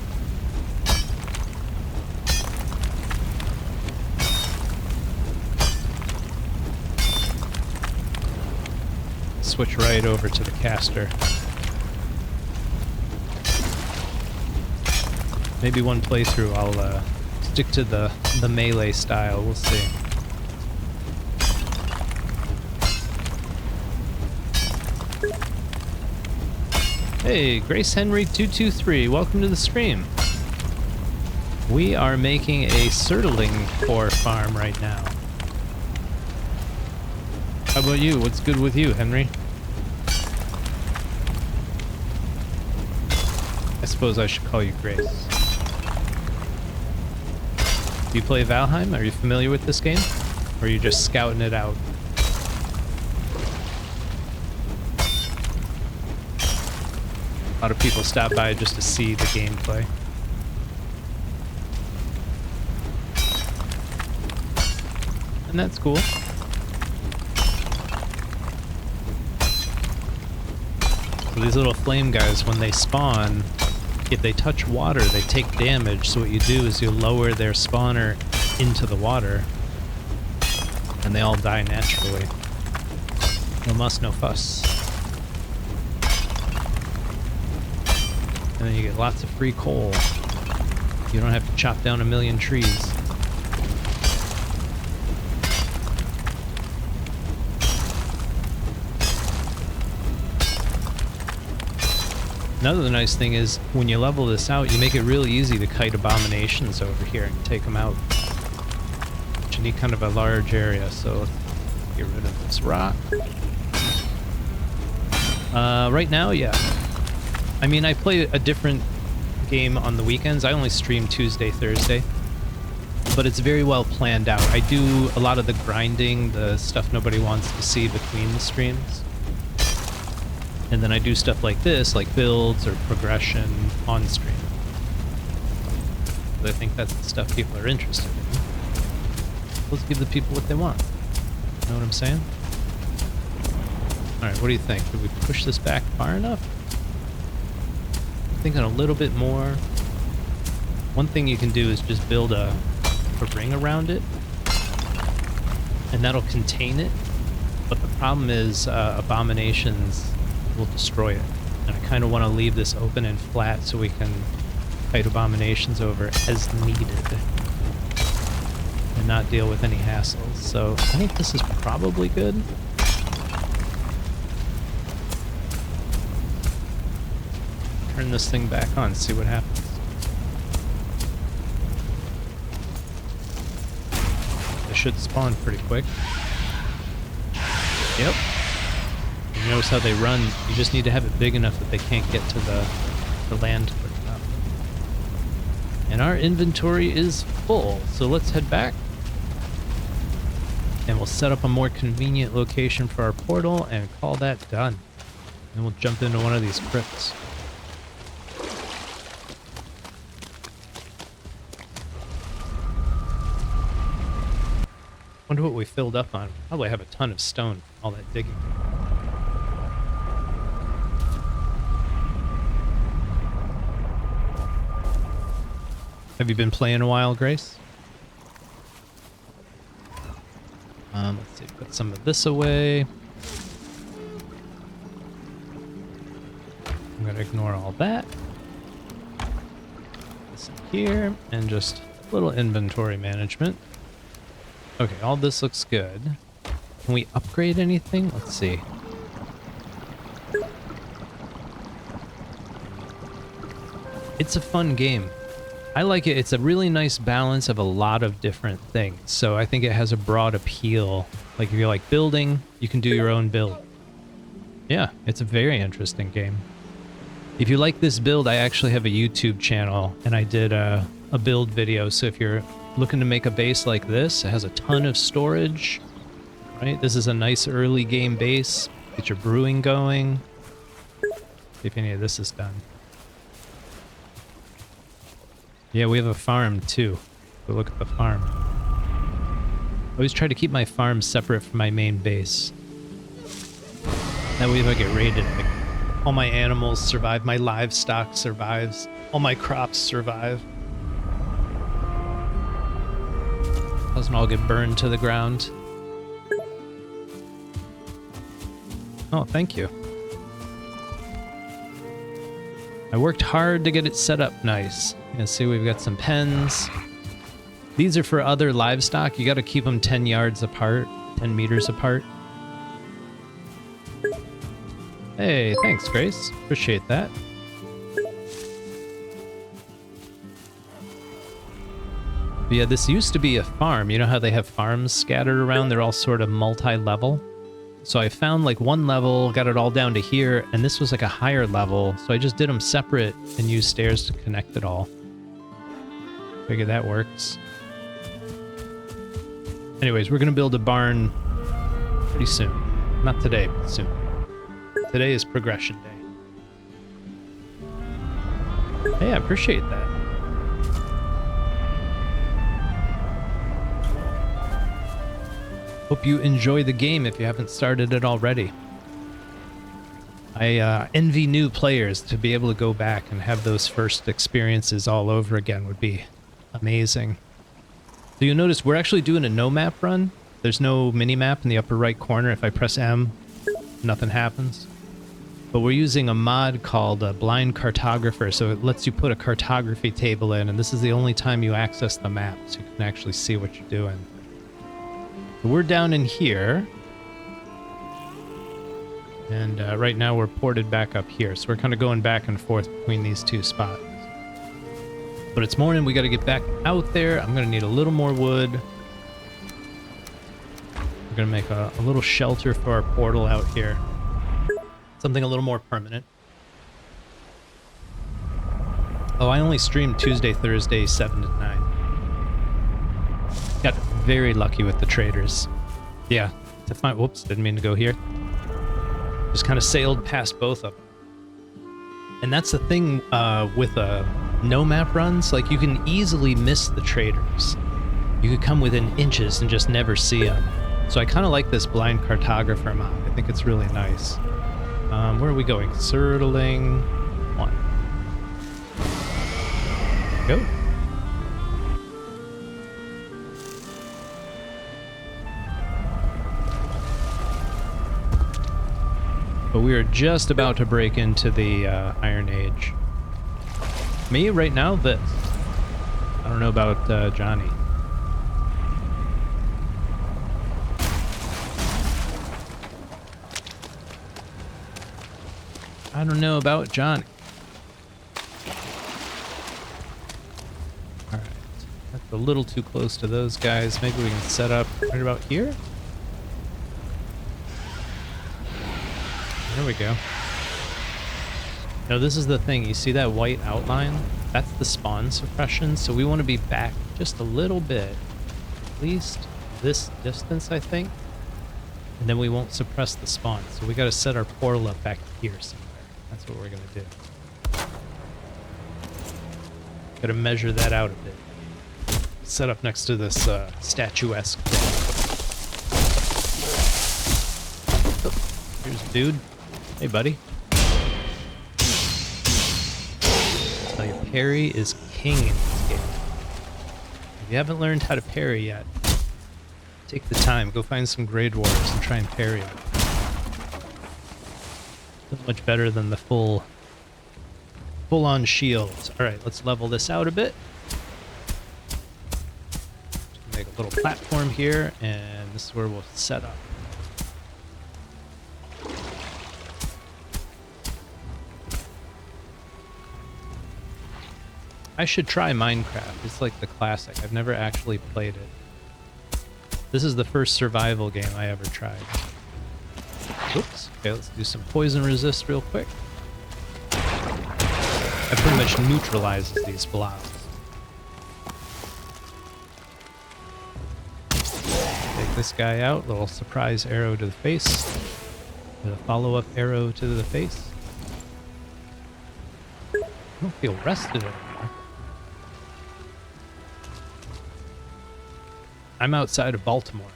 Switch right over to the caster. Maybe one playthrough I'll stick to the melee style. We'll see. Hey, Grace Henry 223, welcome to the stream. We are making a Surtling core farm right now. How about you? What's good with you, Henry? I suppose I should call you Grace. Do you play Valheim? Are you familiar with this game? Or are you just scouting it out? A lot of people stop by just to see the gameplay. And that's cool. So these little flame guys, when they spawn, if they touch water, they take damage. So what you do is you lower their spawner into the water, and they all die naturally. No muss, no fuss. And then you get lots of free coal. You don't have to chop down a million trees. Another nice thing is, when you level this out, you make it really easy to kite abominations over here and take them out. But you need kind of a large area, so let's get rid of this rock. Right now, yeah. I mean, I play a different game on the weekends. I only stream Tuesday, Thursday. But it's very well planned out. I do a lot of the grinding, the stuff nobody wants to see between the streams. And then I do stuff like this, like builds or progression on stream. But I think that's the stuff people are interested in. Let's give the people what they want. You know what I'm saying? Alright, what do you think? Did we push this back far enough? I'm thinking a little bit more. One thing you can do is just build a ring around it. And that'll contain it. But the problem is abominations will destroy it. And I kind of want to leave this open and flat so we can fight abominations over as needed and not deal with any hassles. So I think this is probably good. Turn this thing back on, see what happens. It should spawn pretty quick. Yep. You notice how they run. You just need to have it big enough that they can't get to the land quick enough. And our inventory is full, so let's head back. And we'll set up a more convenient location for our portal and call that done. And we'll jump into one of these crypts. Wonder what we filled up on. Probably have a ton of stone, all that digging. Have you been playing a while, Grace? Let's see, put some of this away. I'm gonna ignore all that. This in here, and just a little inventory management. Okay, all this looks good. Can we upgrade anything? Let's see. It's a fun game. I like it. It's a really nice balance of a lot of different things. So I think it has a broad appeal. Like if you like building, you can do your own build. Yeah, it's a very interesting game. If you like this build, I actually have a YouTube channel and I did a build video. So if you're looking to make a base like this, it has a ton of storage, right? This is a nice early game base. Get your brewing going. See if any of this is done. Yeah, we have a farm too. Go look at the farm. I always try to keep my farm separate from my main base. That way if I get raided, all my animals survive, my livestock survives, all my crops survive. Doesn't all get burned to the ground. Oh, thank you. I worked hard to get it set up nice. You can see we've got some pens. These are for other livestock. You got to keep them 10 yards apart, 10 meters apart. Hey, thanks, Grace. Appreciate that. But yeah, this used to be a farm. You know how they have farms scattered around? They're all sort of multi-level. So I found like one level, got it all down to here, and this was like a higher level. So I just did them separate and used stairs to connect it all. Figure that works. Anyways, we're gonna build a barn pretty soon. Not today, but soon. Today is progression day. Hey, I appreciate that. Hope you enjoy the game if you haven't started it already. I envy new players. To be able to go back and have those first experiences all over again would be amazing. So you'll notice we're actually doing a no map run. There's no mini map in the upper right corner. If I press M, nothing happens. But we're using a mod called BlindCartographer, so it lets you put a cartography table in, and this is the only time you access the map, so you can actually see what you're doing. So we're down in here, and right now we're ported back up here, so we're kind of going back and forth between these two spots. But it's morning, we got to get back out there. I'm going to need a little more wood. We're going to make a little shelter for our portal out here. Something a little more permanent. Oh, I only stream Tuesday, Thursday, 7 to 9. Got very lucky with the traders. Yeah, to find... Whoops, didn't mean to go here. Just kind of sailed past both of them. And that's the thing with no map runs. Like, you can easily miss the traders. You could come within inches and just never see them. So I kind of like this BlindCartographer mod. I think it's really nice. Where are we going? Surtling 1. Go. But we are just about to break into the Iron Age. Me, right now, this. I don't know about Johnny. I don't know about Johnny. Alright. That's a little too close to those guys. Maybe we can set up right about here? There we go. Now this is the thing. You see that white outline? That's the spawn suppression. So we want to be back just a little bit. At least this distance, I think. And then we won't suppress the spawn. So we got to set our portal up back here somewhere. That's what we're going to do. Got to measure that out a bit. Set up next to this statuesque thing. Oh, here's a dude. Hey, buddy. Tell you, parry is king in this game. If you haven't learned how to parry yet, take the time. Go find some Grade Wars and try and parry them. Much better than the full-on shields. All right, let's level this out a bit. Just make a little platform here, and this is where we'll set up. I should try Minecraft. It's like the classic. I've never actually played it. This is the first survival game I ever tried. Oops. Okay, let's do some poison resist real quick. That pretty much neutralizes these blobs. Take this guy out. Little surprise arrow to the face. And a follow-up arrow to the face. I don't feel rested anymore. I'm outside of Baltimore.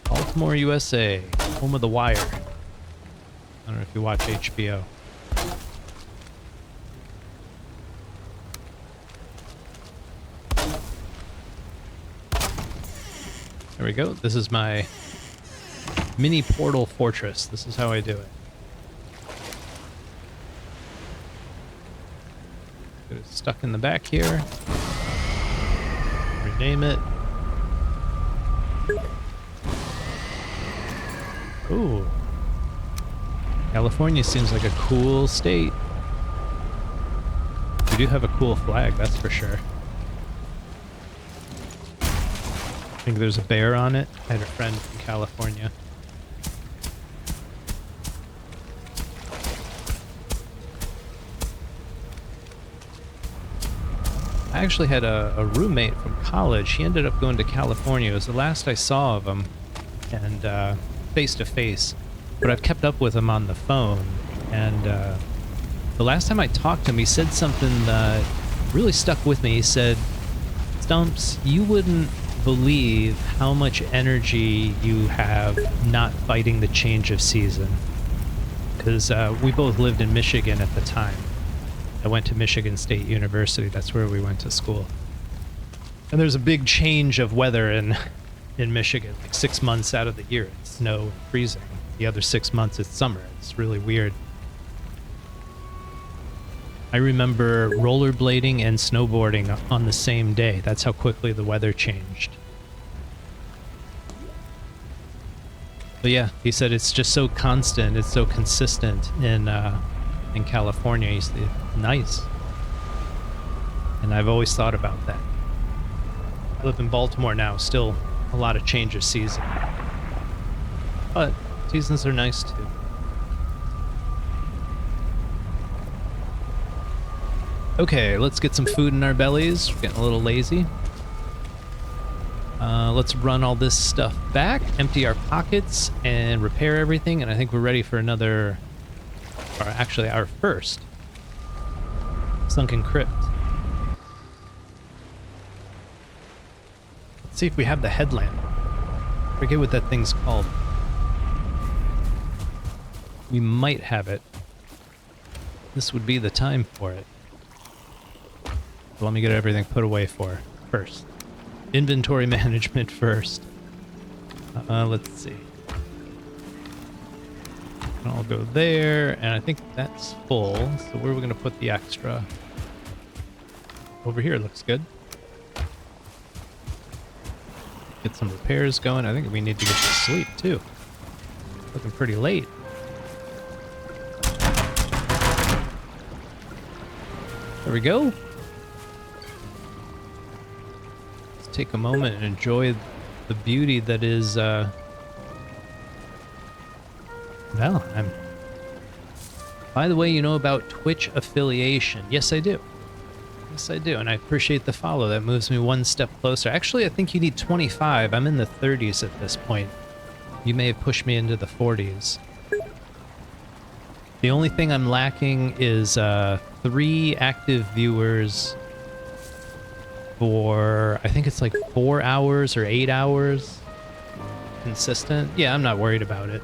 Baltimore, USA, home of The Wire. I don't know if you watch HBO. There we go. This is my mini portal fortress. This is how I do it. Get it stuck in the back here. Rename it. Ooh. California seems like a cool state. We do have a cool flag, that's for sure. I think there's a bear on it. I had a friend from California. I actually had a roommate from college. He ended up going to California. It was the last I saw of him. And, face to face, but I've kept up with him on the phone, and the last time I talked to him, he said something that really stuck with me. He said, Stumps, you wouldn't believe how much energy you have not fighting the change of season, because we both lived in Michigan at the time. I went to Michigan State University. That's where we went to school. And there's a big change of weather, and in Michigan. Like 6 months out of the year, it's snow and freezing. The other 6 months, it's summer. It's really weird. I remember rollerblading and snowboarding on the same day. That's how quickly the weather changed. But yeah, he said it's just so constant, it's so consistent in California. He said, nice. And I've always thought about that. I live in Baltimore now, still a lot of change of season. But seasons are nice too. Okay, let's get some food in our bellies. We're getting a little lazy. Let's run all this stuff back, empty our pockets, and repair everything. And I think we're ready for another, or actually our first Sunken Crypt. Let's see if we have the headlamp. I forget what that thing's called. We might have it. This would be the time for it. So let me get everything put away first. Inventory management first. Let's see. I'll go there, and I think that's full. So where are we going to put the extra? Over here looks good. Get some repairs going. I think we need to get to sleep too. Looking pretty late. There we go. Let's take a moment and enjoy the beauty that is Valheim. By the way, you know about Twitch affiliation? Yes, I do. Yes, I do, and I appreciate the follow. That moves me one step closer. Actually, I think you need 25. I'm in the 30s at this point. You may have pushed me into the 40s. The only thing I'm lacking is 3 active viewers for, I think it's like 4 hours or 8 hours consistent. Yeah, I'm not worried about it.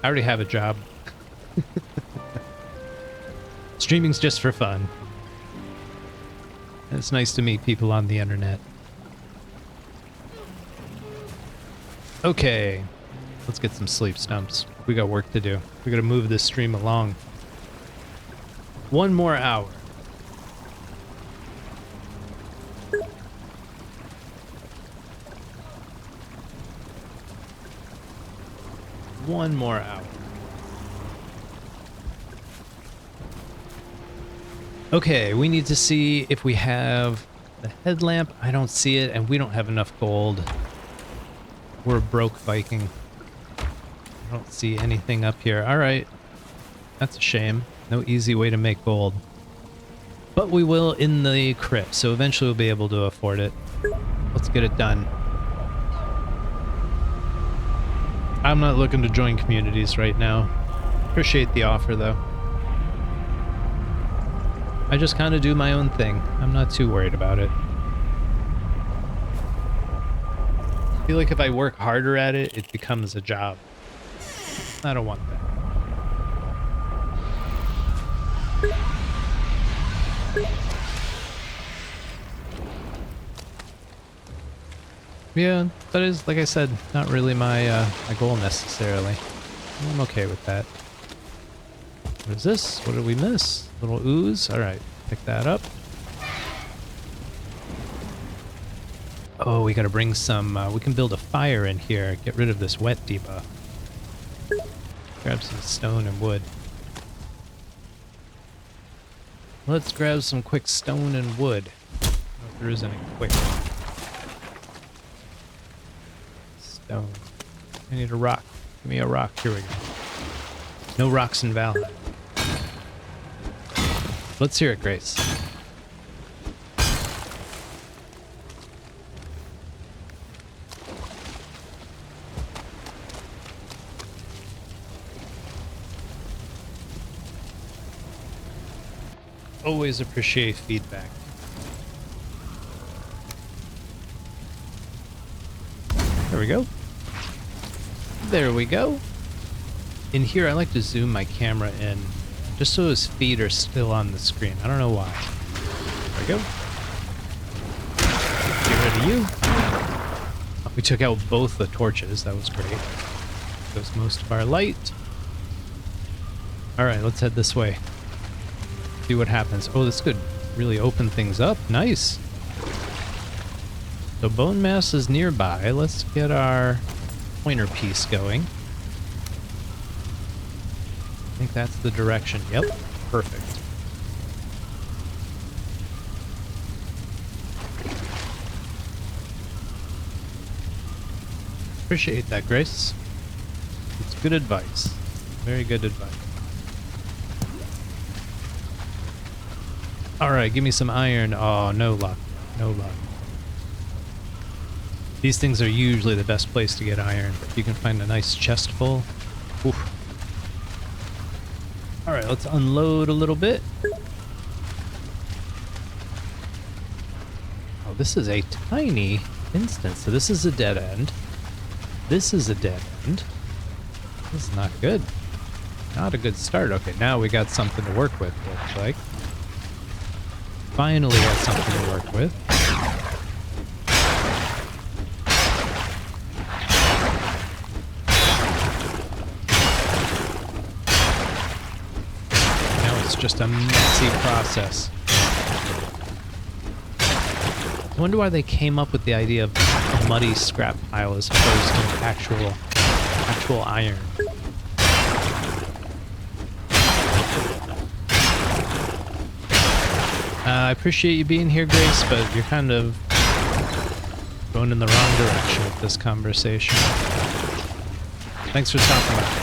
I already have a job. Streaming's just for fun. It's nice to meet people on the internet. Okay, let's get some sleep, Stumps. We got work to do. We gotta move this stream along. 1 more hour. One more hour. Okay, we need to see if we have the headlamp. I don't see it, and we don't have enough gold. We're a broke Viking. I don't see anything up here. All right. That's a shame. No easy way to make gold. But we will in the crypt, so eventually we'll be able to afford it. Let's get it done. I'm not looking to join communities right now. Appreciate the offer, though. I just kind of do my own thing. I'm not too worried about it. I feel like if I work harder at it, it becomes a job. I don't want that. Yeah, that is, like I said, not really my my goal necessarily. I'm okay with that. What is this? What did we miss? Little ooze? Alright, pick that up. Oh, we gotta bring some, we can build a fire in here. Get rid of this wet debuff. Grab some stone and wood. Let's grab some quick stone and wood. I don't know if there is any quick. Stone. I need a rock. Give me a rock. Here we go. No rocks in Valheim. Let's hear it, Grace. Always appreciate feedback. There we go. There we go. In here, I like to zoom my camera in just so his feet are still on the screen. I don't know why. There we go. Get rid of you. We took out both the torches. That was great. Goes most of our light. Alright, let's head this way. See what happens. Oh, this could really open things up. Nice. So Bonemass is nearby. Let's get our pointer piece going. I think that's the direction. Yep. Perfect. Appreciate that, Grace. It's good advice. Very good advice. Alright, give me some iron. Oh, no luck. No luck. These things are usually the best place to get iron. If you can find a nice chest full. Oof. Alright, let's unload a little bit. Oh, this is a tiny instance. So this is a dead end. This is a dead end. This is not good. Not a good start. Okay, now we got something to work with, looks like. Finally got something to work with. Now it's just a messy process. I wonder why they came up with the idea of a muddy scrap pile as opposed to actual iron. I appreciate you being here, Grace, but you're kind of going in the wrong direction with this conversation. Thanks for stopping by.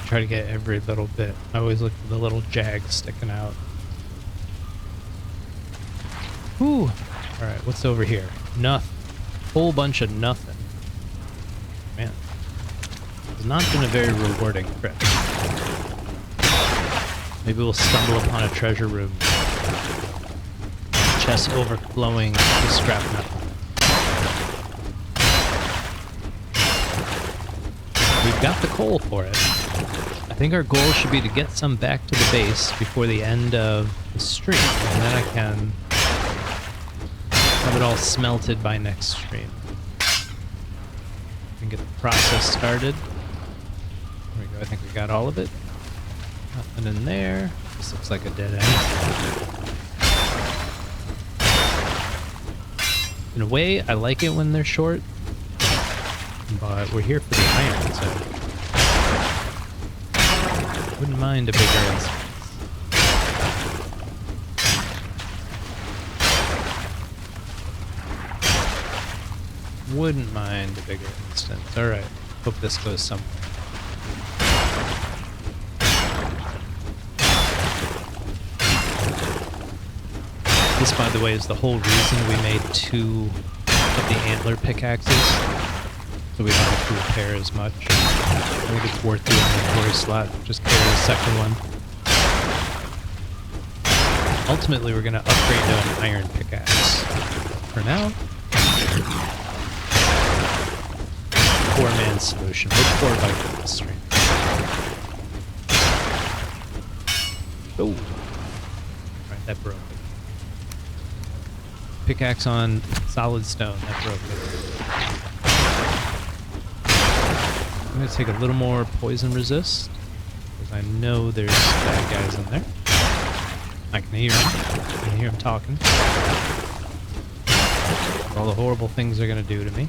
Try to get every little bit. I always look for the little jags sticking out. Whew. Alright, what's over here? Nothing. Whole bunch of nothing. Man. It's not been a very rewarding trip. Maybe we'll stumble upon a treasure room. Chest overflowing with scrap metal. We've got the coal for it. I think our goal should be to get some back to the base before the end of the stream, and then I can have it all smelted by next stream. We can get the process started. There we go, I think we got all of it. Nothing in there. This looks like a dead end. In a way, I like it when they're short, but we're here for the iron, so wouldn't mind a bigger instance. Wouldn't mind a bigger instance. Alright. Hope this goes somewhere. This, by the way, is the whole reason we made 2 of the antler pickaxes. So we don't have to repair as much. I think it's worth the inventory slot. Just carry the second one. Ultimately, we're going to upgrade to an iron pickaxe. For now, 4-man solution. With 4 by this stream. Oh. Alright, that broke it. Pickaxe on solid stone. That broke it. I'm going to take a little more poison resist, because I know there's bad guys in there. I can hear them. I can hear them talking. All the horrible things they're going to do to me.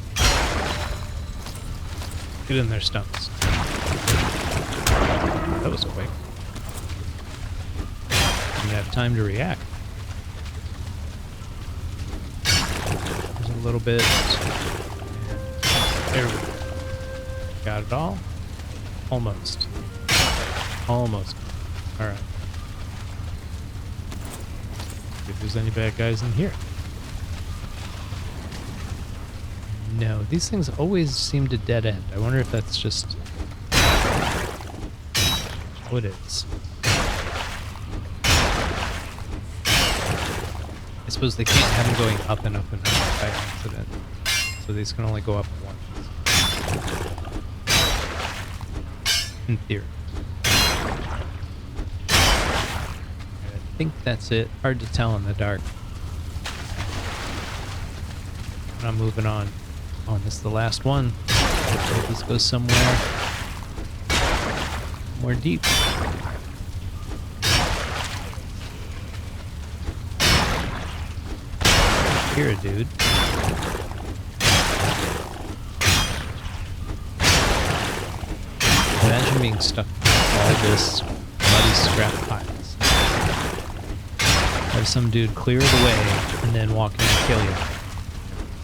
Get in there, Stumps. That was quick. Didn't have time to react. There's a little bit. There we go. Got it all? Almost. Almost. Alright. See if there's any bad guys in here. No, these things always seem to dead end. I wonder if that's just Oh, it is. I suppose they can't have them going up and up and up by accident. So these can only go up once. In theory. I think that's it. Hard to tell in the dark. But I'm moving on. Oh, this is the last one. Hopefully this goes somewhere more deep. Here, dude. Imagine being stuck in all this muddy scrap piles. Have some dude clear the way and then walk in and kill you.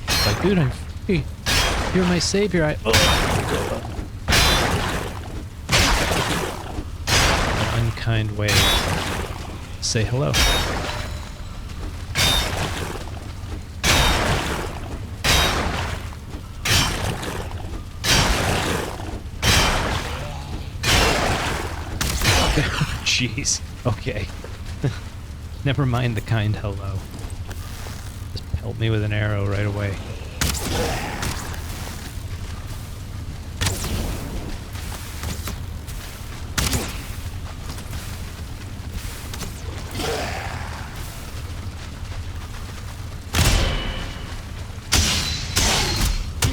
It's like, dude, I'm free. You're my savior. An unkind way to say hello. Jeez. Okay. Never mind the kind hello. Just pelt me with an arrow right away.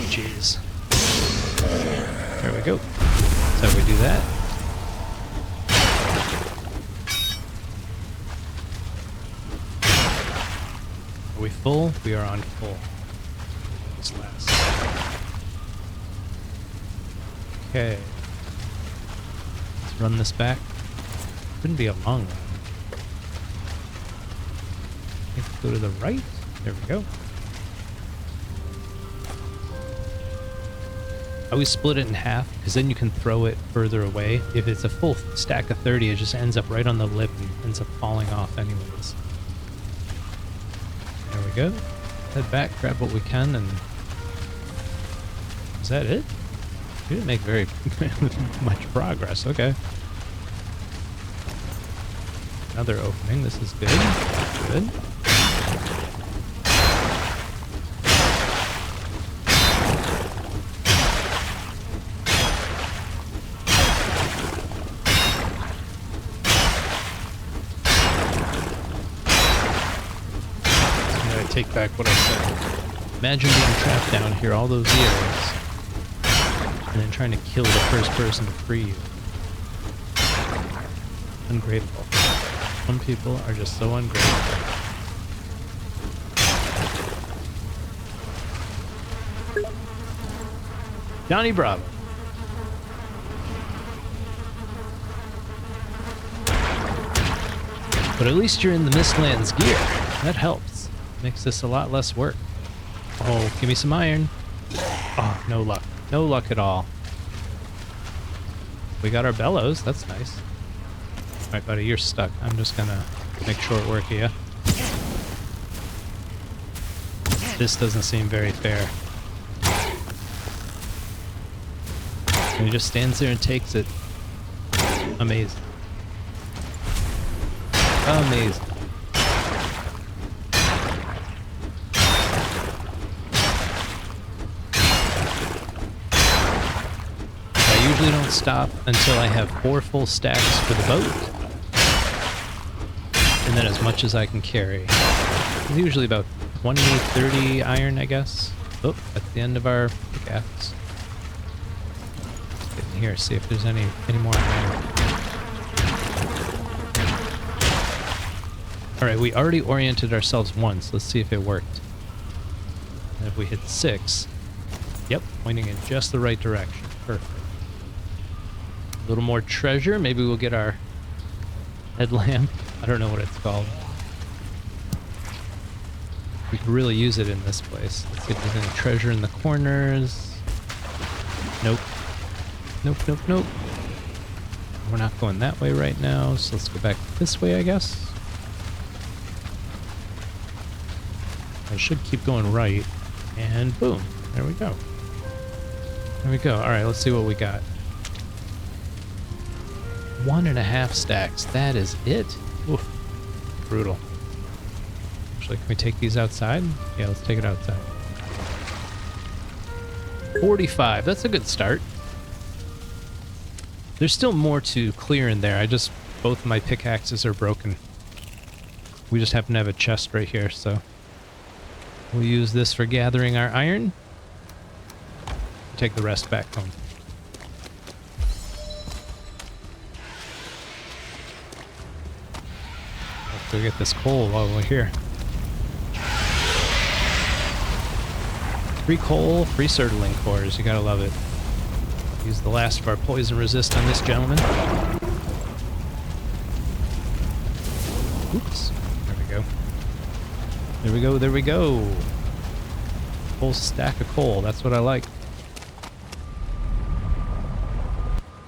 Jeez. There we go. So we do that. Are we full? We are on full. This last. Okay. Let's run this back. Couldn't be a long one. I think go to the right. There we go. I always split it in half because then you can throw it further away. If it's a full stack of 30, it just ends up right on the lip and ends up falling off anyways. There we go. Head back, grab what we can, and... Is that it? We didn't make very much progress. Okay. Another opening. This is good. Good. Take back what I said. Imagine being trapped down here all those years and then trying to kill the first person to free you. Ungrateful. Some people are just so ungrateful. Johnny Bravo. But at least you're in the Mistlands gear. That helps. Makes this a lot less work. Oh, give me some iron. Oh, no luck. No luck at all. We got our bellows. That's nice. All right, buddy, you're stuck. I'm just gonna make short work of you. This doesn't seem very fair. And he just stands there and takes it. Amazing. Amazing. I usually don't stop until I have 4 full stacks for the boat. And then as much as I can carry. It's usually about 20, 30 iron, I guess. Oh, that's the end of our pickaxe. Let's get in here, see if there's any more iron. Alright, we already oriented ourselves once. Let's see if it worked. And if we hit 6, yep, pointing in just the right direction. Perfect. A little more treasure. Maybe we'll get our headlamp. I don't know what it's called. We could really use it in this place. Let's see if there's any treasure in the corners. Nope. Nope, nope, nope. We're not going that way right now, so let's go back this way, I guess. I should keep going right. And boom. There we go. There we go. Alright, let's see what we got. 1.5 stacks. That is it. Oof. Brutal. Actually, can we take these outside? Yeah, let's take it outside. 45. That's a good start. There's still more to clear in there. Both of my pickaxes are broken. We just happen to have a chest right here, so we'll use this for gathering our iron. Take the rest back home. Let's go get this coal while we're here. Free coal, free Surtling cores. You gotta love it. Use the last of our poison resist on this gentleman. Oops. There we go. There we go, there we go. Full stack of coal. That's what I like.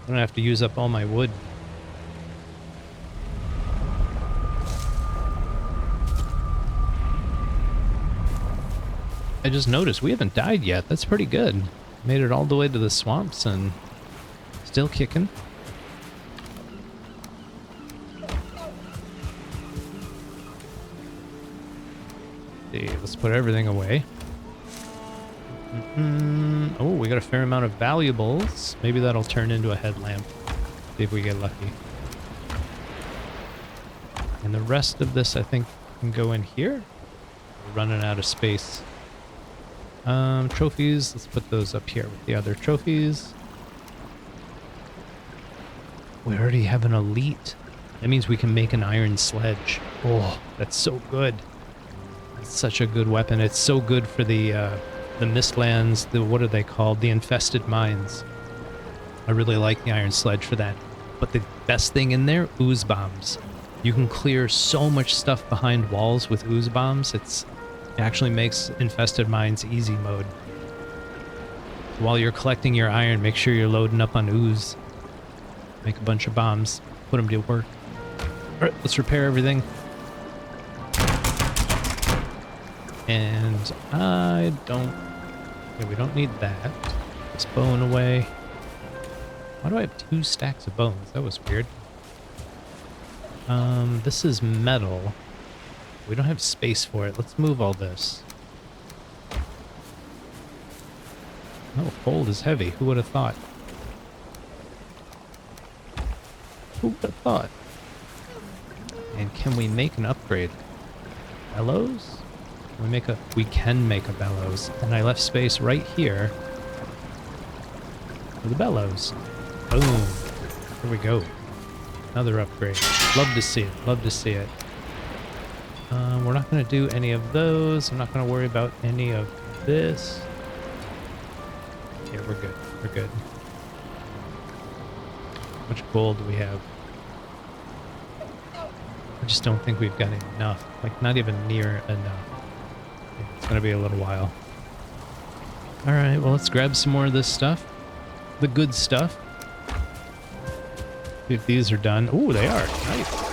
I don't have to use up all my wood. I just noticed we haven't died yet. That's pretty good. Made it all the way to the swamps and still kicking. See, let's put everything away. Oh, we got a fair amount of valuables. Maybe that'll turn into a headlamp. See if we get lucky. And the rest of this, I think, can go in here. We're running out of space. Trophies, let's put those up here with the other trophies. We already have an elite. That means we can make an iron sledge. Oh, that's so good. It's such a good weapon. It's so good for the mistlands, what are they called? The infested mines. I really like the iron sledge for that. But the best thing in there, ooze bombs. You can clear so much stuff behind walls with ooze bombs. It actually makes infested mines easy mode. While you're collecting your iron, make sure you're loading up on ooze. Make a bunch of bombs. Put them to work. Alright, let's repair everything. And I don't... Yeah, we don't need that. This bone away. Why do I have 2 stacks of bones? That was weird. This is metal. We don't have space for it. Let's move all this. Oh, gold is heavy. Who would have thought? Who would have thought? And can we make an upgrade? Bellows? We can make a bellows. And I left space right here for the bellows. Boom. Here we go. Another upgrade. Love to see it. Love to see it. We're not going to do any of those. I'm not going to worry about any of this. Yeah, we're good. We're good. How much gold do we have? I just don't think we've got enough. Like, not even near enough. Yeah, it's going to be a little while. Alright, well, let's grab some more of this stuff. The good stuff. See if these are done. Ooh, they are. Nice.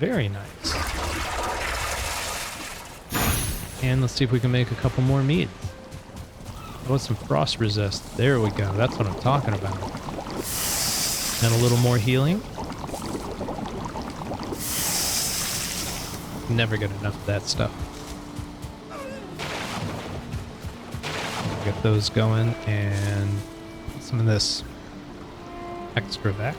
Very nice. And let's see if we can make a couple more meats. I want some frost resist. There we go. That's what I'm talking about. And a little more healing. Never get enough of that stuff. Get those going and some of this extra back.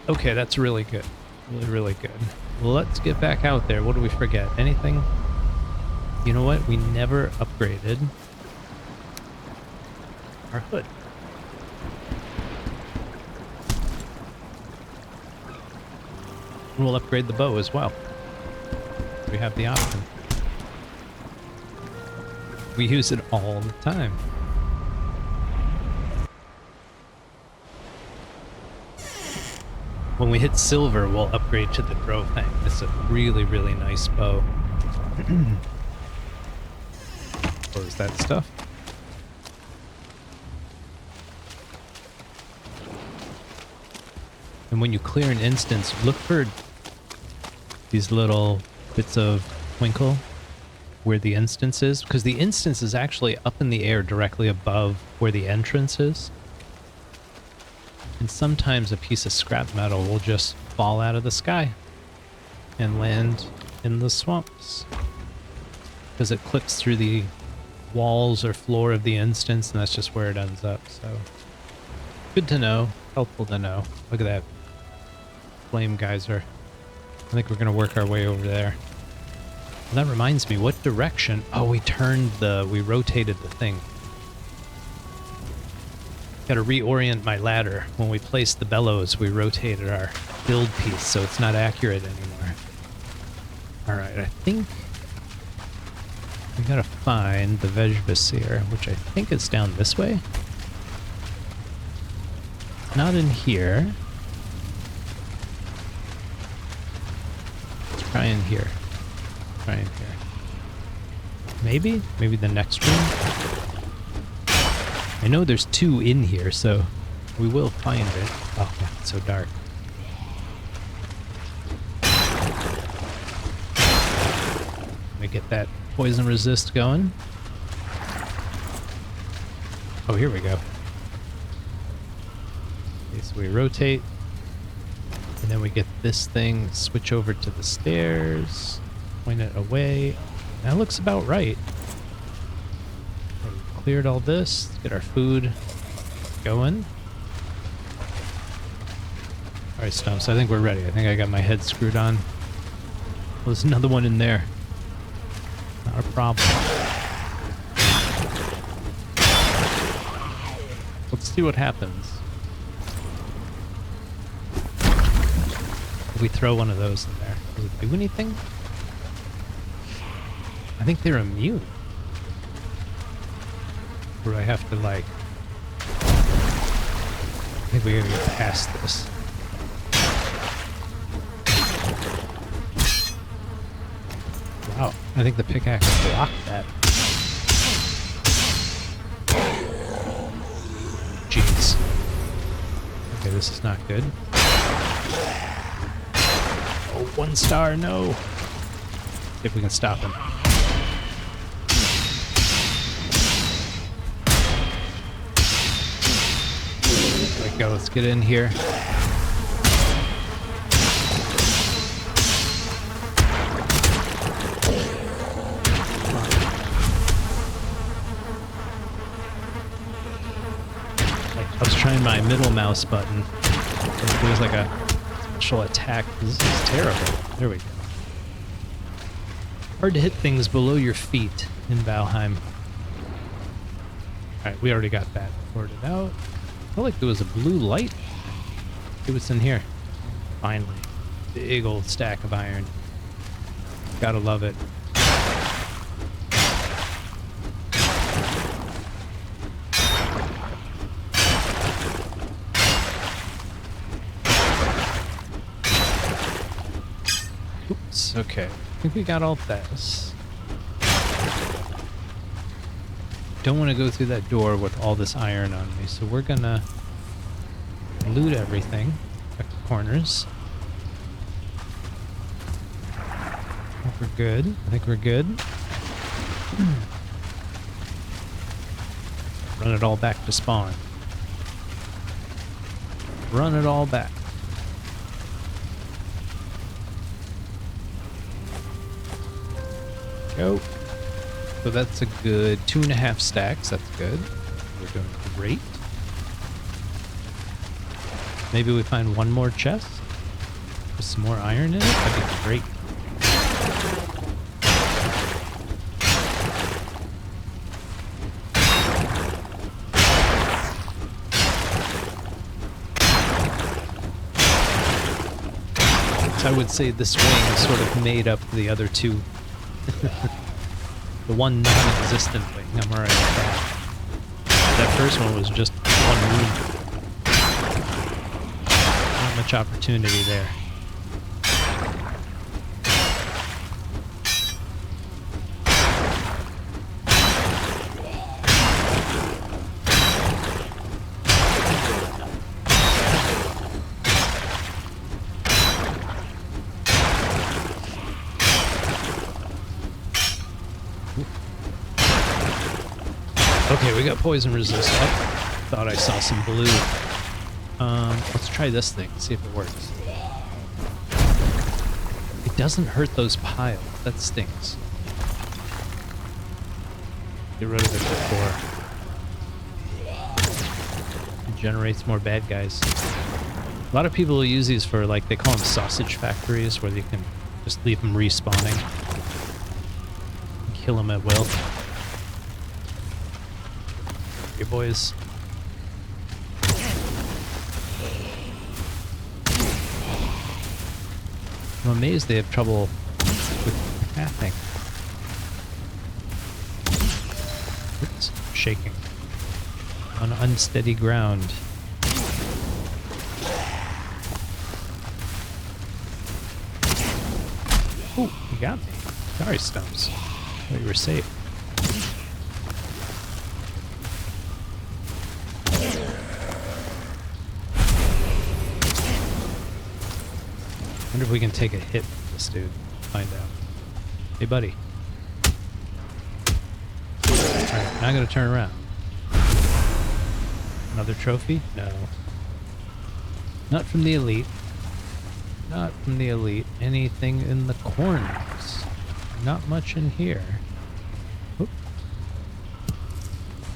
Okay, that's really good. Really, really good. Let's get back out there. What do we forget? Anything? You know what? We never upgraded our hood. And we'll upgrade the bow as well. We have the option. We use it all the time. When we hit silver, we'll upgrade to the throw thing. It's a really, really nice bow. Close that stuff. And when you clear an instance, look for these little bits of twinkle where the instance is, because the instance is actually up in the air directly above where the entrance is. And sometimes a piece of scrap metal will just fall out of the sky and land in the swamps because it clips through the walls or floor of the instance, and that's just where it ends up. So good to know, helpful to know. Look at that flame geyser. I think we're gonna work our way over there. Well, that reminds me, what direction? Oh, we rotated the thing. Gotta reorient my ladder. When we placed the bellows, we rotated our build piece so it's not accurate anymore. Alright, I think we gotta find the Vegvisir, which I think is down this way. Not in here. Let's try in here. Try in here. Maybe? Maybe the next room? I know there's two in here, so we will find it. Oh, yeah, it's so dark. Let me get that poison resist going. Oh, here we go. Okay, so we rotate, and then we get this thing, switch over to the stairs, point it away. That looks about right. Cleared all this. Let's get our food going. Alright, Stumps, I think we're ready. I think I got my head screwed on. Well, there's another one in there. Not a problem. Let's see what happens. If we throw one of those in there, does it do anything? I think they're immune. Or I have to, like... I think we gotta get past this. Wow, I think the pickaxe blocked that. Jeez. Okay, this is not good. Oh, 1 star, no! See if we can stop him. Go, let's get in here. I was trying my middle mouse button. There was like a special attack. This is terrible. There we go. Hard to hit things below your feet in Valheim. Alright, we already got that sorted out. I feel like there was a blue light. See what's in here. Finally. Big old stack of iron. Gotta love it. Oops, okay. I think we got all this. Don't want to go through that door with all this iron on me, so we're gonna loot everything. Check the corners. I think we're good. I think we're good. Run it all back to spawn. Run it all back. Go. So that's a good 2.5 stacks. That's good. We're doing great. Maybe we find one more chest with some more iron in it. That'd be great. So I would say this wing sort of made up the other two. The one non-existent wing, I'm alright with that. That first one was just one room. Not much opportunity there. we got poison resist. Oh, thought I saw some blue. Let's try this thing, see if it works. It doesn't hurt those piles. That stinks. Get rid of it before it generates more bad guys. A lot of people will use these for, like, they call them sausage factories, where you can just leave them respawning. Kill them at will. Hey, boys. I'm amazed they have trouble with pathing. Oops, shaking. On unsteady ground. Oh, you got me. Sorry, Stumps. I thought you were safe. Wonder if we can take a hit from this dude. Find out. Hey, buddy. Alright, now I'm gonna turn around. Another trophy? No. Not from the elite. Not from the elite. Anything in the corners? Not much in here. Oop.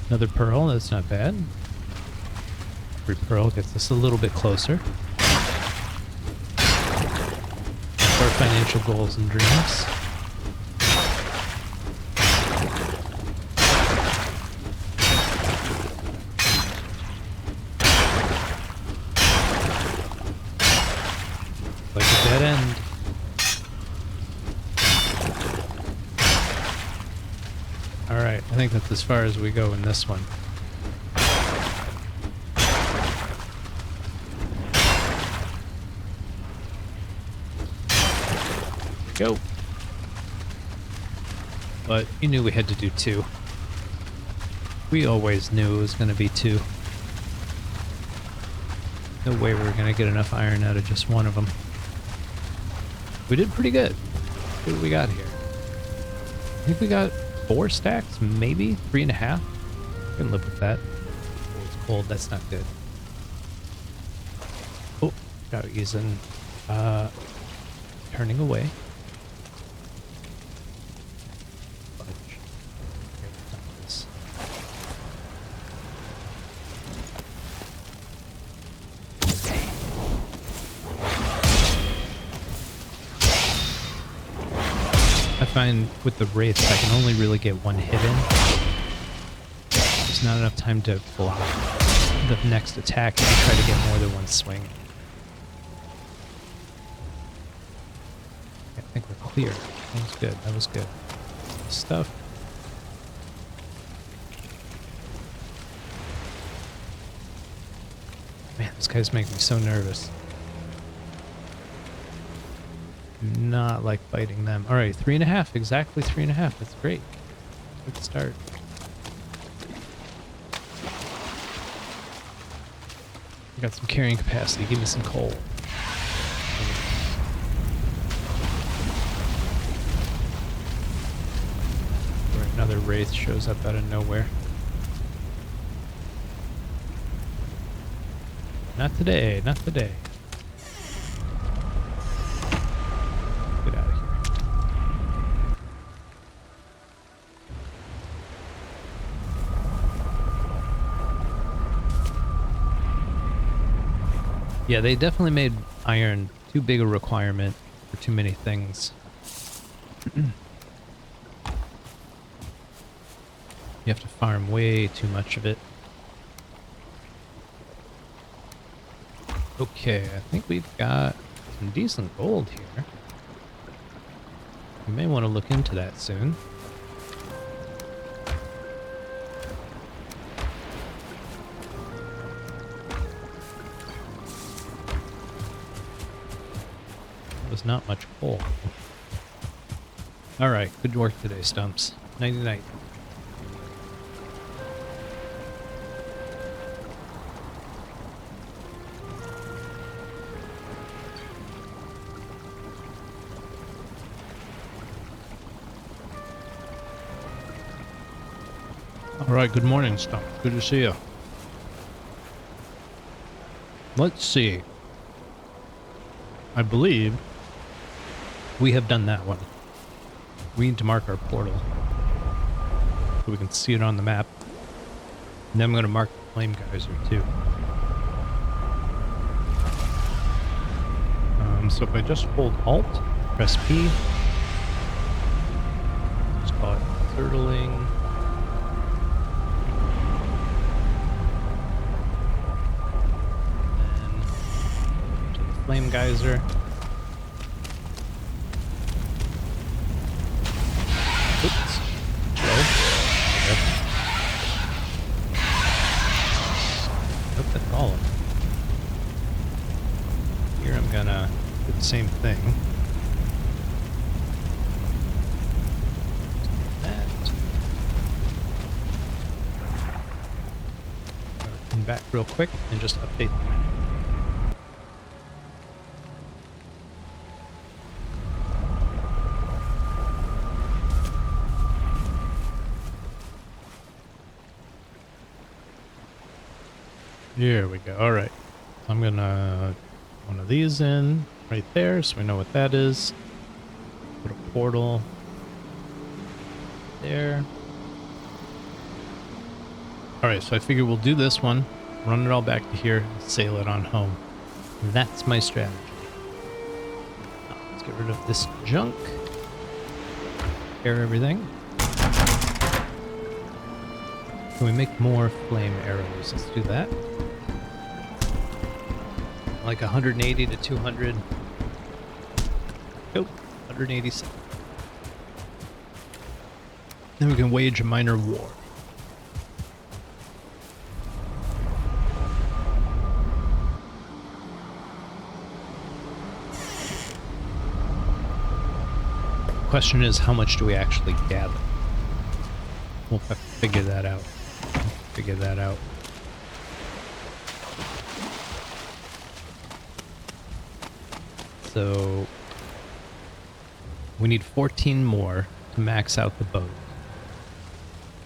Another pearl, that's not bad. Every pearl gets us a little bit closer. Our financial goals and dreams. Like a dead end. Alright, I think that's as far as we go in this one. Go. But you knew we had to do 2. We always knew it was going to be 2. No way we were going to get enough iron out of just one of them. We did pretty good. Let's see what we got here. I think we got 4 stacks, maybe 3.5. I can live with that. Oh, it's cold. That's not good. Oh, got using turning away. I find with the wraiths I can only really get one hit in. There's not enough time to block the next attack if you try to get more than one swing. I think we're clear. That was good. That was good. Stuff. Man, this guy's making me so nervous. Not like fighting them. Alright, 3.5. Exactly 3.5. That's great. Good start. I got some carrying capacity. Give me some coal. Where another wraith shows up out of nowhere. Not today. Not today. Get out of here. Yeah, they definitely made iron too big a requirement for too many things. You have to farm way too much of it. Okay, I think we've got some decent gold here. We may want to look into that soon. Was not much coal. Alright, good work today, Stumps. Nighty night. Alright, good morning, Stumps. Good to see you. Let's see. I believe we have done that one. We need to mark our portal so we can see it on the map. And then I'm going to mark the flame geyser too. So if I just hold Alt, press P, just call it Surtling. Then to the flame geyser. Oops. Nope, that's all of them. Here I'm gonna do the same thing. That. Come back real quick and just update the map. Here we go. All right. I'm gonna put one of these in right there so we know what that is. Put a portal there. All right, so I figure we'll do this one, run it all back to here, and sail it on home. That's my strategy. Let's get rid of this junk. Repair everything. Can we make more flame arrows? Let's do that. Like 180 to 200. Nope, 187. Then we can wage a minor war. The question is, how much do we actually gather? We'll have to figure that out. So we need 14 more to max out the boat.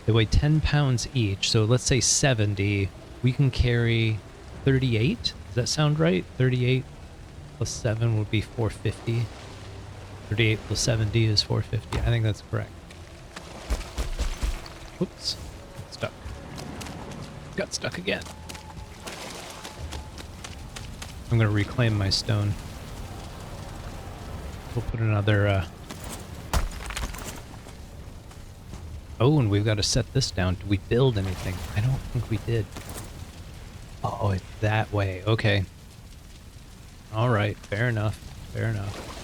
They weigh 10 pounds each, so let's say 70. We can carry 38. Does that sound right? 38 plus 7 would be 450. 38 plus 70 is 450. I think that's correct. Oops. Stuck. Got stuck again. I'm going to reclaim my stone. We'll put another, Oh, and we've got to set this down. Did we build anything? I don't think we did. Oh, it's that way. Okay. Alright, fair enough. Fair enough.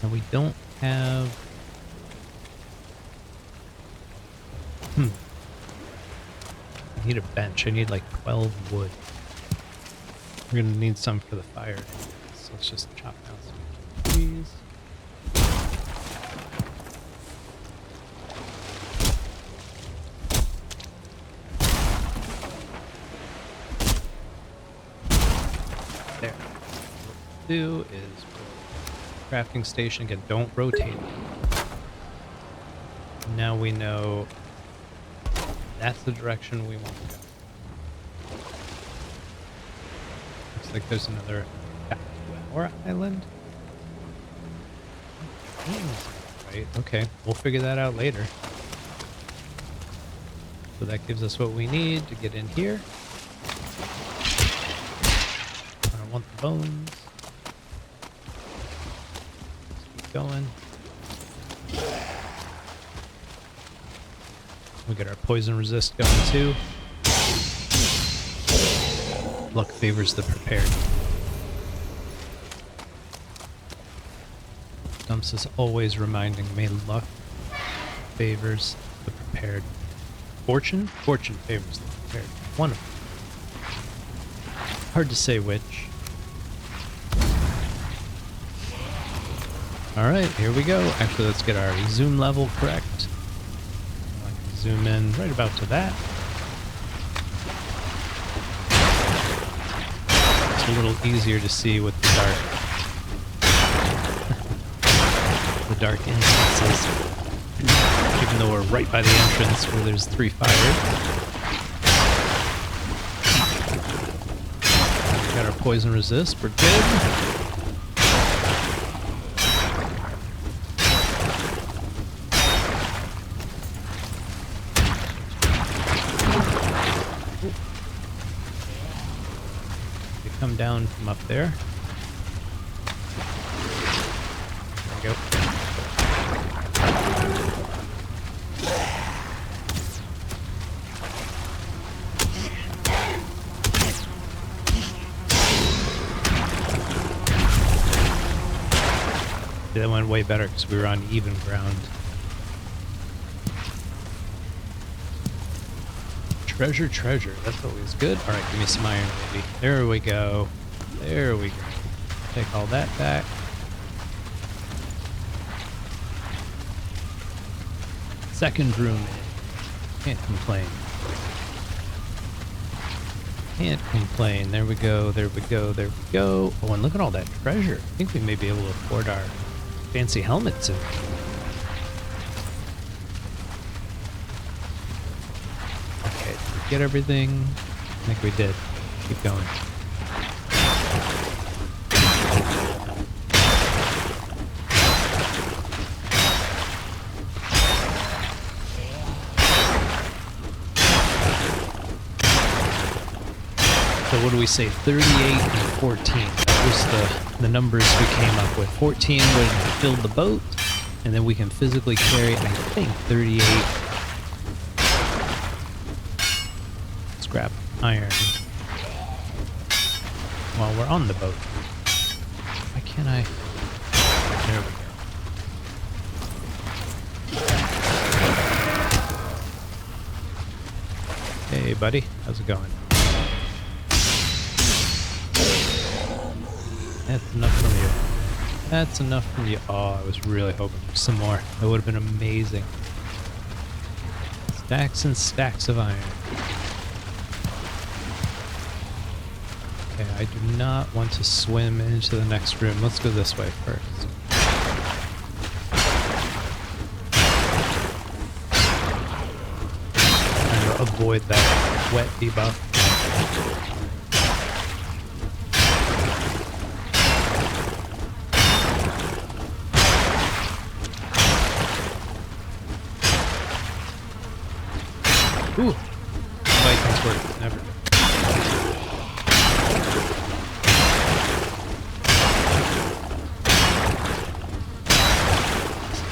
And we don't have... I need a bench. I need like 12 wood. We're gonna need some for the fire. So let's just chop down some trees. There. What we'll do is crafting station again. Don't rotate it. Now we know that's the direction we want to go. Looks like there's another Tower Island. Right, okay. We'll figure that out later. So that gives us what we need to get in here. I don't want the bones. Let's keep going. We get our poison resist going too. Luck favors the prepared. Stumps is always reminding me luck favors the prepared. Fortune? Fortune favors the prepared. One of them. Hard to say which. Alright, here we go. Actually, let's get our zoom level correct. Zoom in right about to that. It's a little easier to see with the dark instances. Give even though we're right by the entrance where there's 3 fires. We got our poison resist, we're good. They come down from up there. There we go. That went way better because we were on even ground. Treasure, treasure. That's always good. All right, give me some iron, baby. There we go. There we go. Take all that back. Second room in. Can't complain. Can't complain. There we go. There we go. There we go. Oh, and look at all that treasure. I think we may be able to afford our fancy helmet soon. Okay, did we get everything? I think we did. Keep going. So what do we say? 38 and 14. That was the numbers we came up with. 14 would fill the boat, and then we can physically carry, I think, 38. Scrap iron while we're on the boat. Why can't I? There we go. Hey, buddy. How's it going? That's enough from you. That's enough from you. Oh, I was really hoping for some more. That would have been amazing. Stacks and stacks of iron. Okay, I do not want to swim into the next room. Let's go this way first. Trying to avoid that wet debuff. Ooh! Vikings work. Never.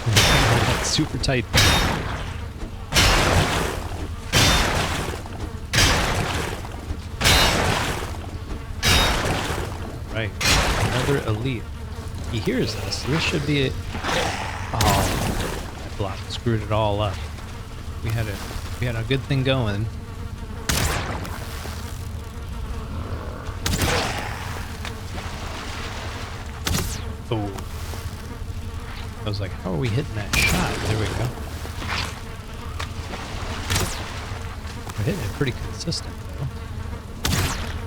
That's super tight. Right. Another elite. He hears us. This should be it. Oh, that block screwed it all up. We had a good thing going. Oh. I was like, how are we hitting that shot? There we go. We're hitting it pretty consistent, though.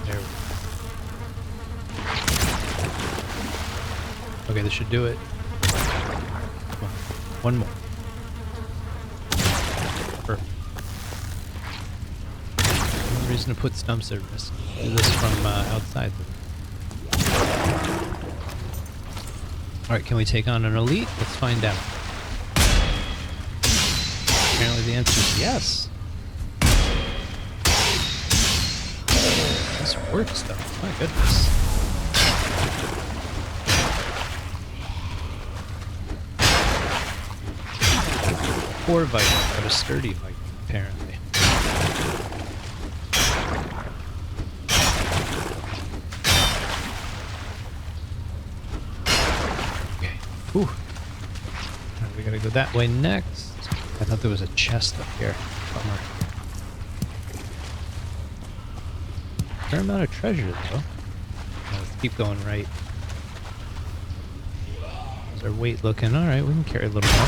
There we go. Okay, this should do it. Come on. One more. Perfect. No reason to put Stumps at risk. Do this from outside. Alright, can we take on an elite? Let's find out. Apparently the answer is yes. This works though. My goodness. Poor Viking, but a sturdy Viking, apparently. Ooh. Right, we gotta go that way next. I thought there was a chest up here. Bummer. Fair amount of treasure, though. Let's keep going right. How's our weight looking? Alright, we can carry a little more.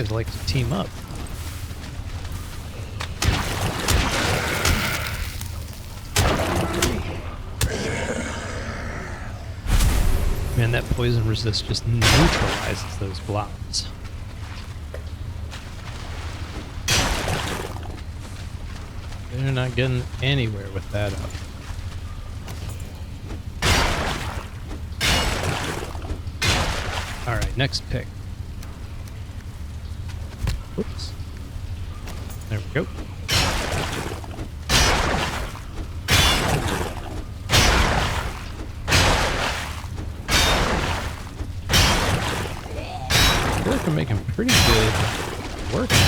guys like to team up. Man, that poison resist just neutralizes those blobs. They're not getting anywhere with that up. Alright, next pick. Oops. There we go. I feel like we're making pretty good work here.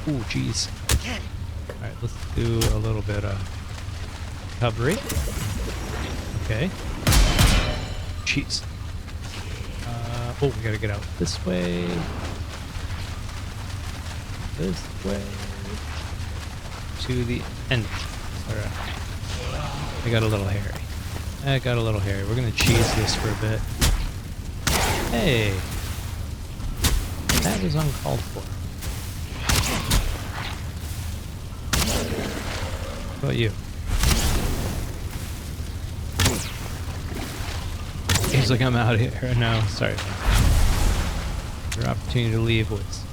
Ooh, jeez. Alright, let's do a little bit of recovery. Okay. Jeez. Oh, we gotta get out this way. This way. To the end. Alright. I got a little hairy. We're gonna cheese this for a bit. Hey! That was uncalled for. How about you? Seems like I'm out here. No, sorry. Your opportunity to leave was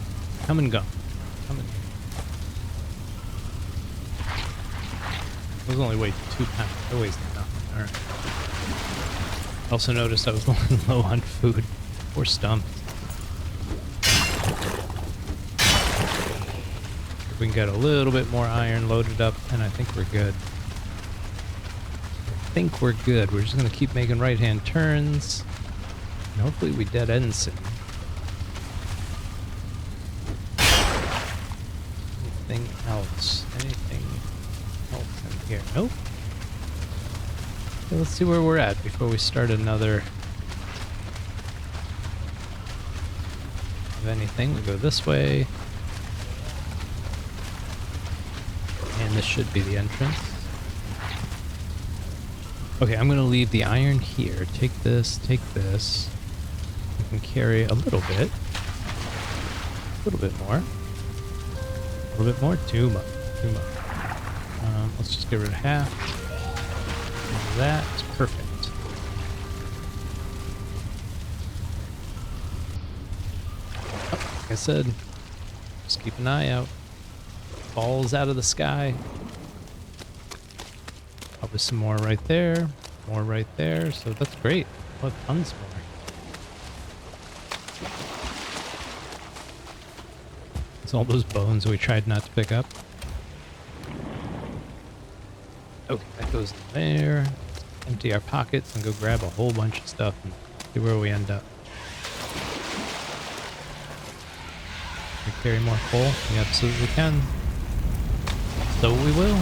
come and go. Come and go. I was only weighing 2 pounds. I wasted nothing. Alright. Also noticed I was going low on food. Poor Stumps. If we can get a little bit more iron loaded up, and I think we're good. We're just going to keep making right-hand turns. And hopefully we dead end soon. Anything else? Anything else in here? Nope. Okay, let's see where we're at before we start another. If anything, we go this way. And this should be the entrance. Okay, I'm gonna leave the iron here. Take this, take this. We can carry a little bit. A little bit more. A little bit more? Too much. Too much. Let's just get rid of half. And that's perfect. Oh, like I said, just keep an eye out. Falls out of the sky. Probably some more right there. More right there. So that's great. What tons more. It's all those bones we tried not to pick up. Okay, that goes in there. Empty our pockets and go grab a whole bunch of stuff and see where we end up. Can we carry more coal? We absolutely can. So we will.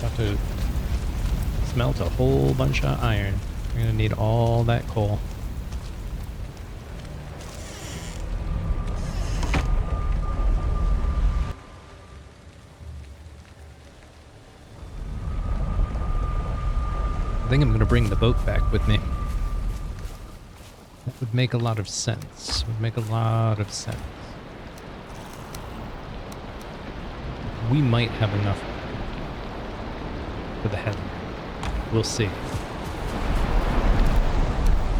Got to smelt a whole bunch of iron. We're gonna need all that coal. I think I'm gonna bring the boat back with me. That would make a lot of sense. Would make a lot of sense. We might have enough for the head. We'll see.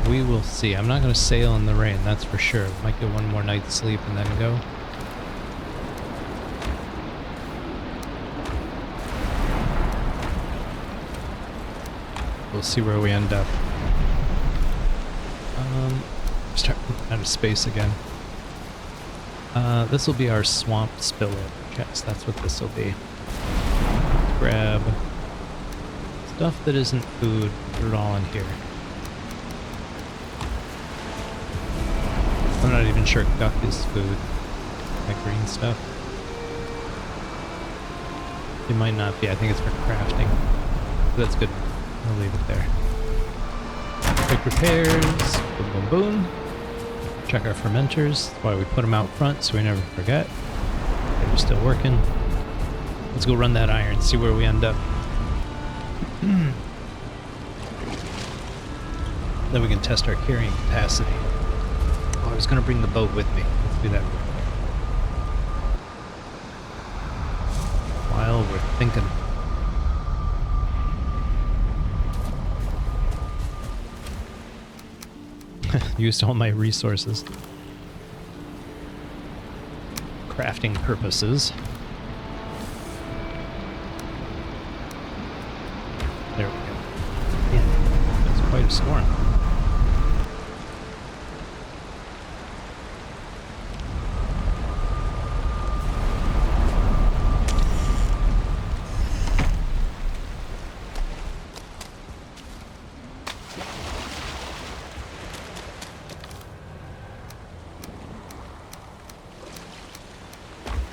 We will see. I'm not going to sail in the rain, that's for sure. Might get one more night's sleep and then go. We'll see where we end up. Start out of space again. This will be our swamp spillover chest. That's what this will be. Grab stuff that isn't food, put it all in here. I'm not even sure duck is food. That green stuff. It might not be. I think it's for crafting. But that's good. I'll leave it there. Quick repairs. Boom, boom, boom. Check our fermenters. That's why we put them out front so we never forget. They're still working. Let's go run that iron, see where we end up. Then we can test our carrying capacity. Oh, I was going to bring the boat with me. Let's do that while we're thinking. Used all my resources. Crafting purposes. There we go. Man, that's quite a storm.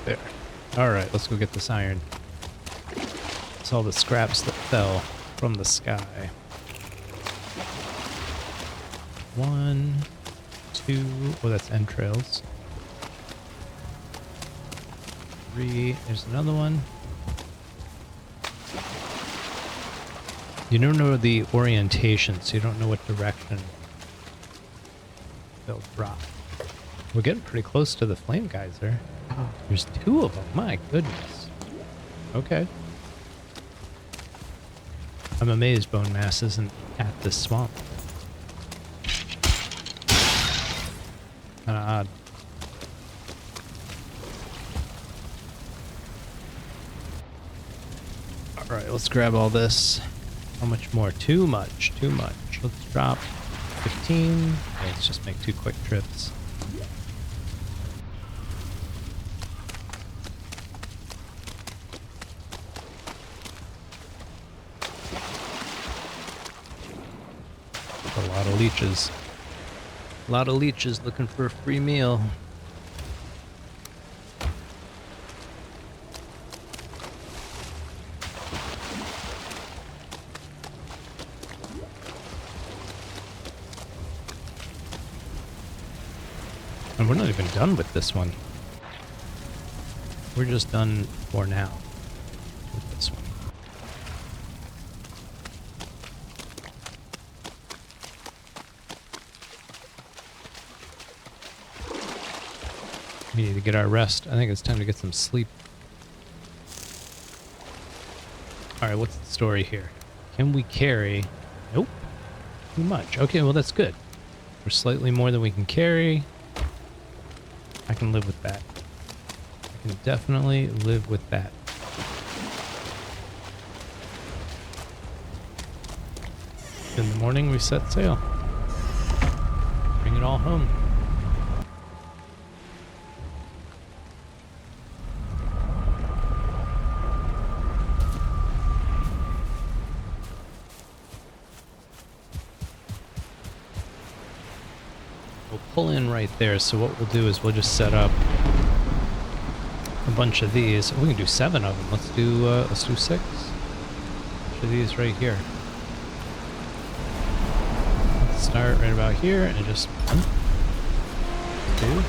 There. Alright, let's go get this iron. It's all the scraps that fell from the sky. 1, 2, oh, that's entrails. 3, there's another one. You don't know the orientation, so you don't know what direction they'll drop. We're getting pretty close to the flame geyser. There's 2 of them, my goodness. Okay. I'm amazed Bonemass isn't at this swamp. Kinda odd. Alright, let's grab all this. How much more? Too much, too much. Let's drop 15. Okay, let's just make 2 quick trips. A lot of leeches. A lot of leeches looking for a free meal. And we're not even done with this one. We're just done for now with this one. We need to get our rest. I think it's time to get some sleep. Alright, what's the story here? Can we carry... Nope. Too much. Okay, well that's good. We're slightly more than we can carry. I can live with that. I can definitely live with that. In the morning we set sail. Bring it all home. Pull in right there, so what we'll do is we'll just set up a bunch of these. We can do 7 of them. Let's do 6. A bunch of these right here. Let's start right about here and just 1, 2,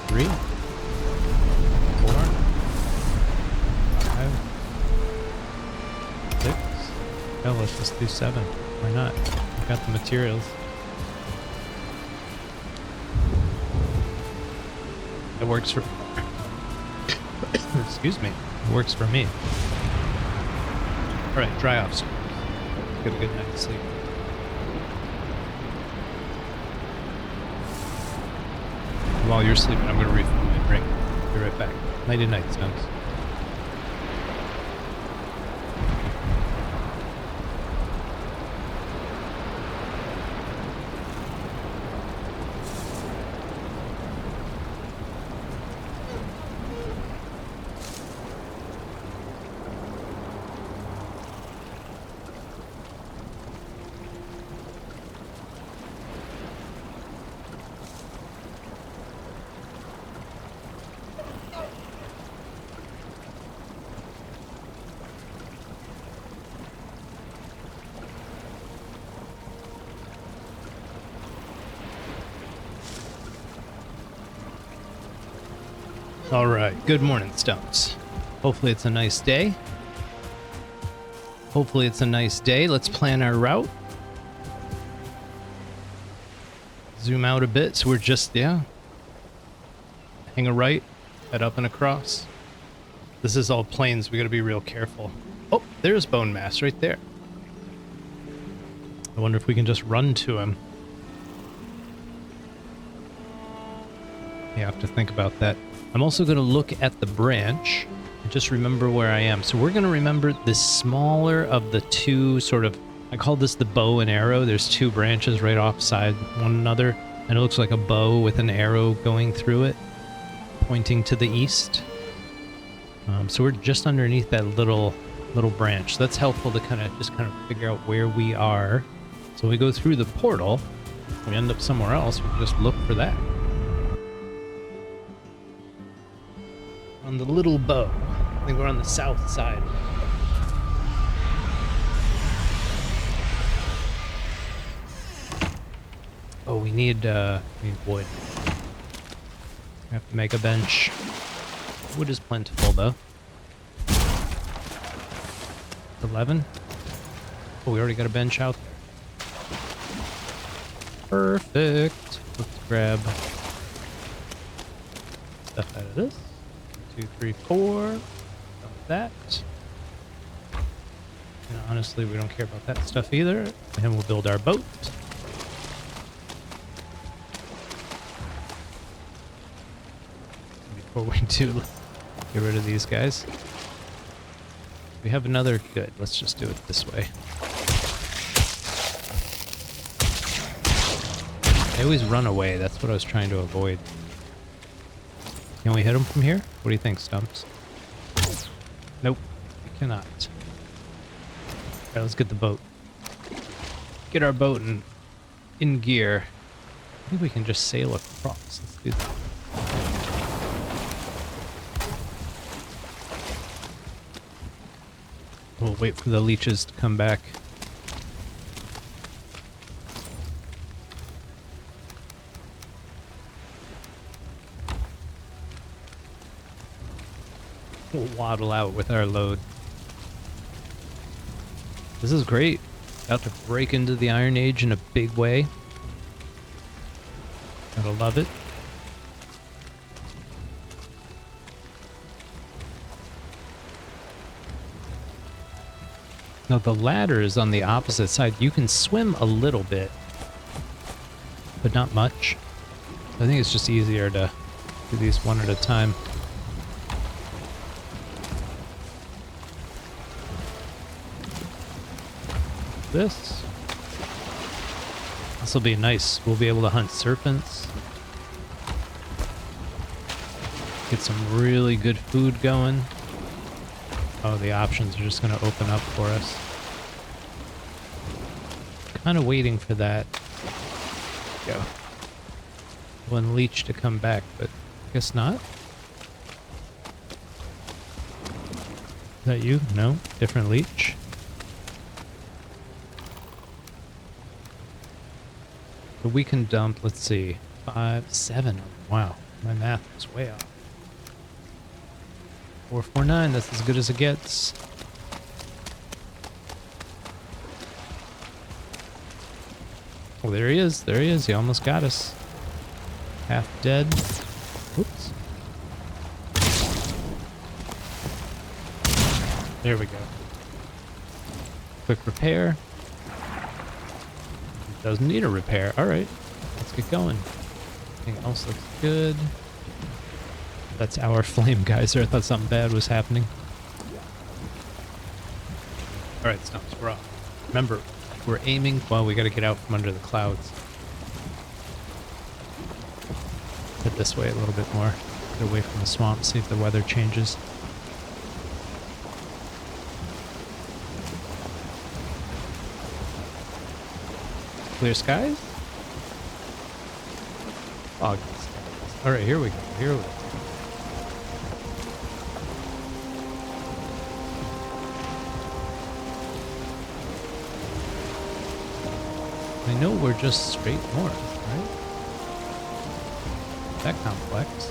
3, 4, 5, 6. Oh, let's just do 7. Why not? We've got the materials. It works for... Excuse me. It works for me. Alright, dry off. Get a good night's sleep. While you're sleeping, I'm going to refill my drink. Be right back. Nighty night, Stumps. All right, good morning, Stumps. Hopefully it's a nice day. Hopefully it's a nice day. Let's plan our route. Zoom out a bit, so we're just, yeah. Hang a right, head up and across. This is all plains, we gotta be real careful. Oh, there's Bonemass right there. I wonder if we can just run to him. You have to think about that. I'm also gonna look at the branch and just remember where I am. So we're gonna remember the smaller of the two sort of, I call this the bow and arrow. There's two branches right offside one another, and it looks like a bow with an arrow going through it, pointing to the east. So we're just underneath that little branch. So that's helpful to kind of figure out where we are. So when we go through the portal, we end up somewhere else, we can just look for that. On the little bow. I think we're on the south side. Oh, we need wood. We have to make a bench. Wood is plentiful, though. 11. Oh, we already got a bench out there. Perfect. Let's grab stuff out of this. 2, 3, 4. Of that. And honestly, we don't care about that stuff either. And we'll build our boat. Before we do get rid of these guys. We have another good. Let's just do it this way. They always run away. That's what I was trying to avoid. Can we hit them from here? What do you think, Stumps? Nope, we cannot. Alright, let's get the boat. Get our boat in gear. I think we can just sail across. Let's do that. We'll wait for the leeches to come back. We'll waddle out with our load. This is great. About to break into the Iron Age in a big way. Gotta love it. Now the ladder is on the opposite side. You can swim a little bit, but not much. I think it's just easier to do these one at a time. This will be nice. We'll be able to hunt serpents. Get some really good food going. Oh, the options are just going to open up for us. Kind of waiting for that. Go. One leech to come back, but I guess not. Is that you? No? Different leech? So we can dump, let's see, 5, 7. Wow, my math was way off. 449, that's as good as it gets. Oh, there he is, there he is. He almost got us. Half dead. Oops. There we go. Quick repair. Doesn't need a repair. Alright, let's get going. Anything else looks good. That's our flame geyser. I thought something bad was happening. Alright, Stumps, we're off. Remember, we're aiming. Well, we gotta get out from under the clouds. Head this way a little bit more. Get away from the swamp, see if the weather changes. Clear skies? Foggy skies. Alright, here we go. Here we go. I know we're just straight north, right? That complex.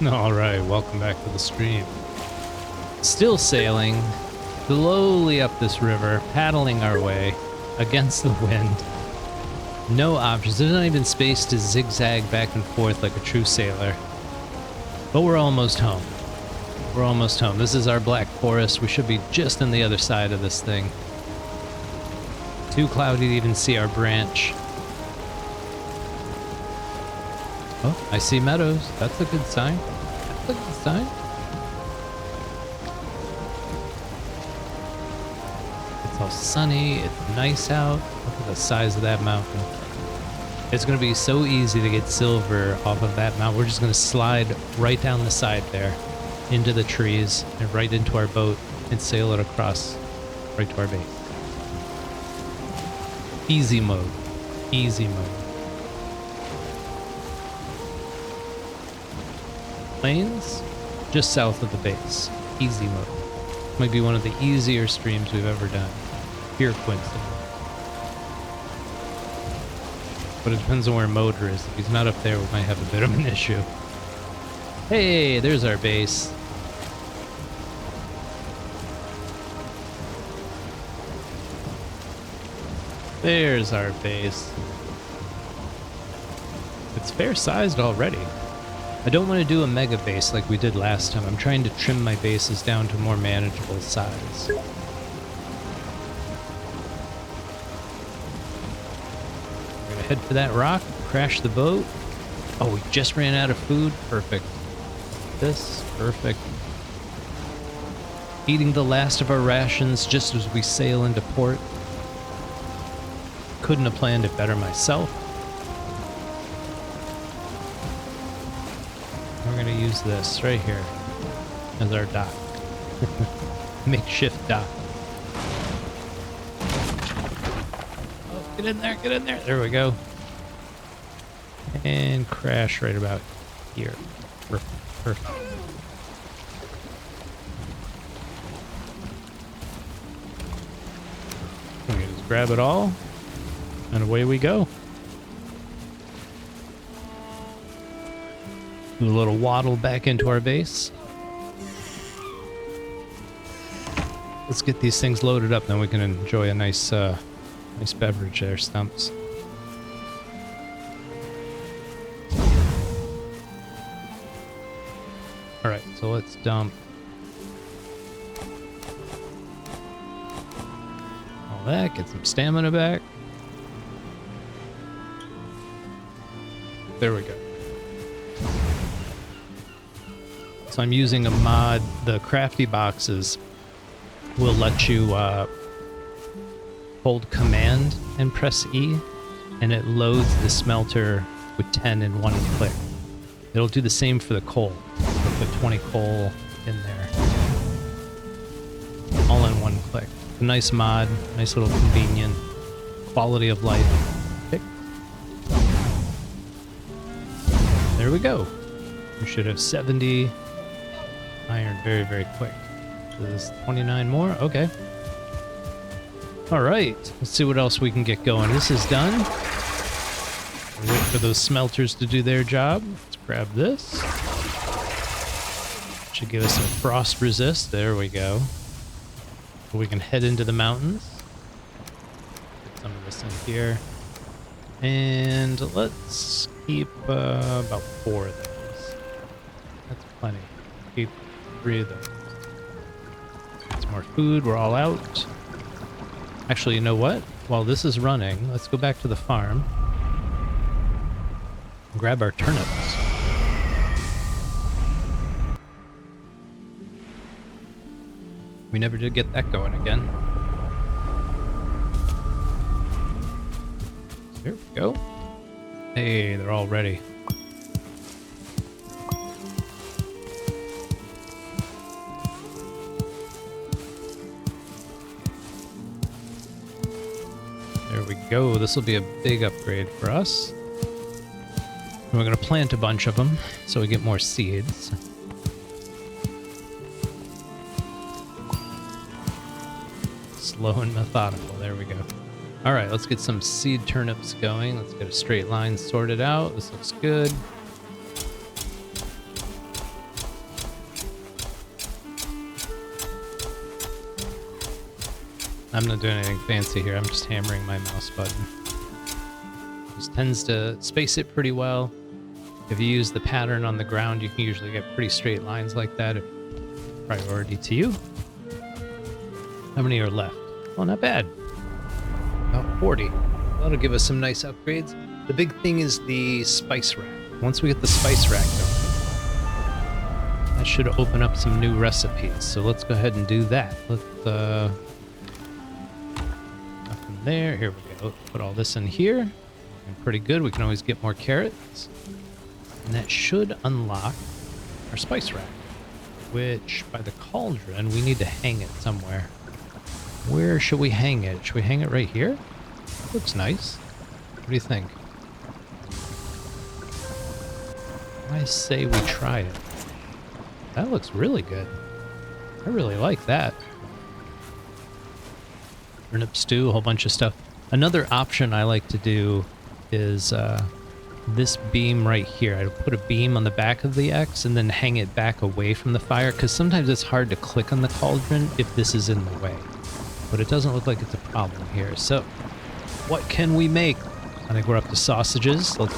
Alright, welcome back to the stream. Still sailing, slowly up this river, paddling our way against the wind. No options. There's not even space to zigzag back and forth like a true sailor. But we're almost home. We're almost home. This is our Black Forest. We should be just on the other side of this thing. Too cloudy to even see our branch. Oh, I see meadows. That's a good sign. That's a good sign. It's all sunny. It's nice out. Look at the size of that mountain. It's going to be so easy to get silver off of that mountain. We're just going to slide right down the side there into the trees and right into our boat and sail it across right to our base. Easy mode. Easy mode. Plains, just south of the base. Easy mode. Might be one of the easier streams we've ever done. Pure coincidence. But it depends on where Motor is. If he's not up there, we might have a bit of an issue. Hey, there's our base. There's our base. It's fair sized already. I don't want to do a mega base like we did last time. I'm trying to trim my bases down to a more manageable size. We're gonna head for that rock, crash the boat. Oh, we just ran out of food. Perfect. This, perfect. Eating the last of our rations just as we sail into port. Couldn't have planned it better myself. We're gonna use this right here as our dock. Makeshift dock. Oh, get in there, get in there. There we go. And crash right about here. Perfect. We can just grab it all, and away we go. Do a little waddle back into our base. Let's get these things loaded up, then we can enjoy a nice nice beverage there, Stumps. Alright, so let's dump all that, get some stamina back. There we go. So I'm using a mod. The CraftyBoxes will let you hold command and press E, and it loads the smelter with 10 in one click. It'll do the same for the coal. It'll put 20 coal in there, all in one click. A nice mod, nice little convenient quality of life pick. There we go. We should have 70 iron very, very quick. There's 29 more. Okay. All right. Let's see what else we can get going. This is done. We'll wait for those smelters to do their job. Let's grab this. Should give us some frost resist. There we go. We can head into the mountains. Get some of this in here. And let's keep about 4 of those. That's plenty. Keep 3 of those. Get some more food. We're all out. Actually, you know what? While this is running, let's go back to the farm. Grab our turnips. We never did get that going again. Here we go. Hey, they're all ready. There we go. This will be a big upgrade for us. And we're going to plant a bunch of them so we get more seeds. Slow and methodical. There we go. All right, let's get some seed turnips going. Let's get a straight line sorted out. This looks good. I'm not doing anything fancy here. I'm just hammering my mouse button. This tends to space it pretty well. If you use the pattern on the ground, you can usually get pretty straight lines like that. Priority to you. How many are left? Well, not bad. About 40. That'll give us some nice upgrades. The big thing is the spice rack. Once we get the spice rack going, that should open up some new recipes. So let's go ahead and do that. Let's nothing there. Here we go. Put all this in here. And pretty good. We can always get more carrots. And that should unlock our spice rack, which by the cauldron, we need to hang it somewhere. Where should we hang it? Should we hang it right here? Looks nice. What do you think? I say we try it. That looks really good. I really like that. Turnip stew, a whole bunch of stuff. Another option I like to do is this beam right here. I put a beam on the back of the X and then hang it back away from the fire, because sometimes it's hard to click on the cauldron if this is in the way. But it doesn't look like it's a problem here. So, what can we make? I think we're up to sausages. Let's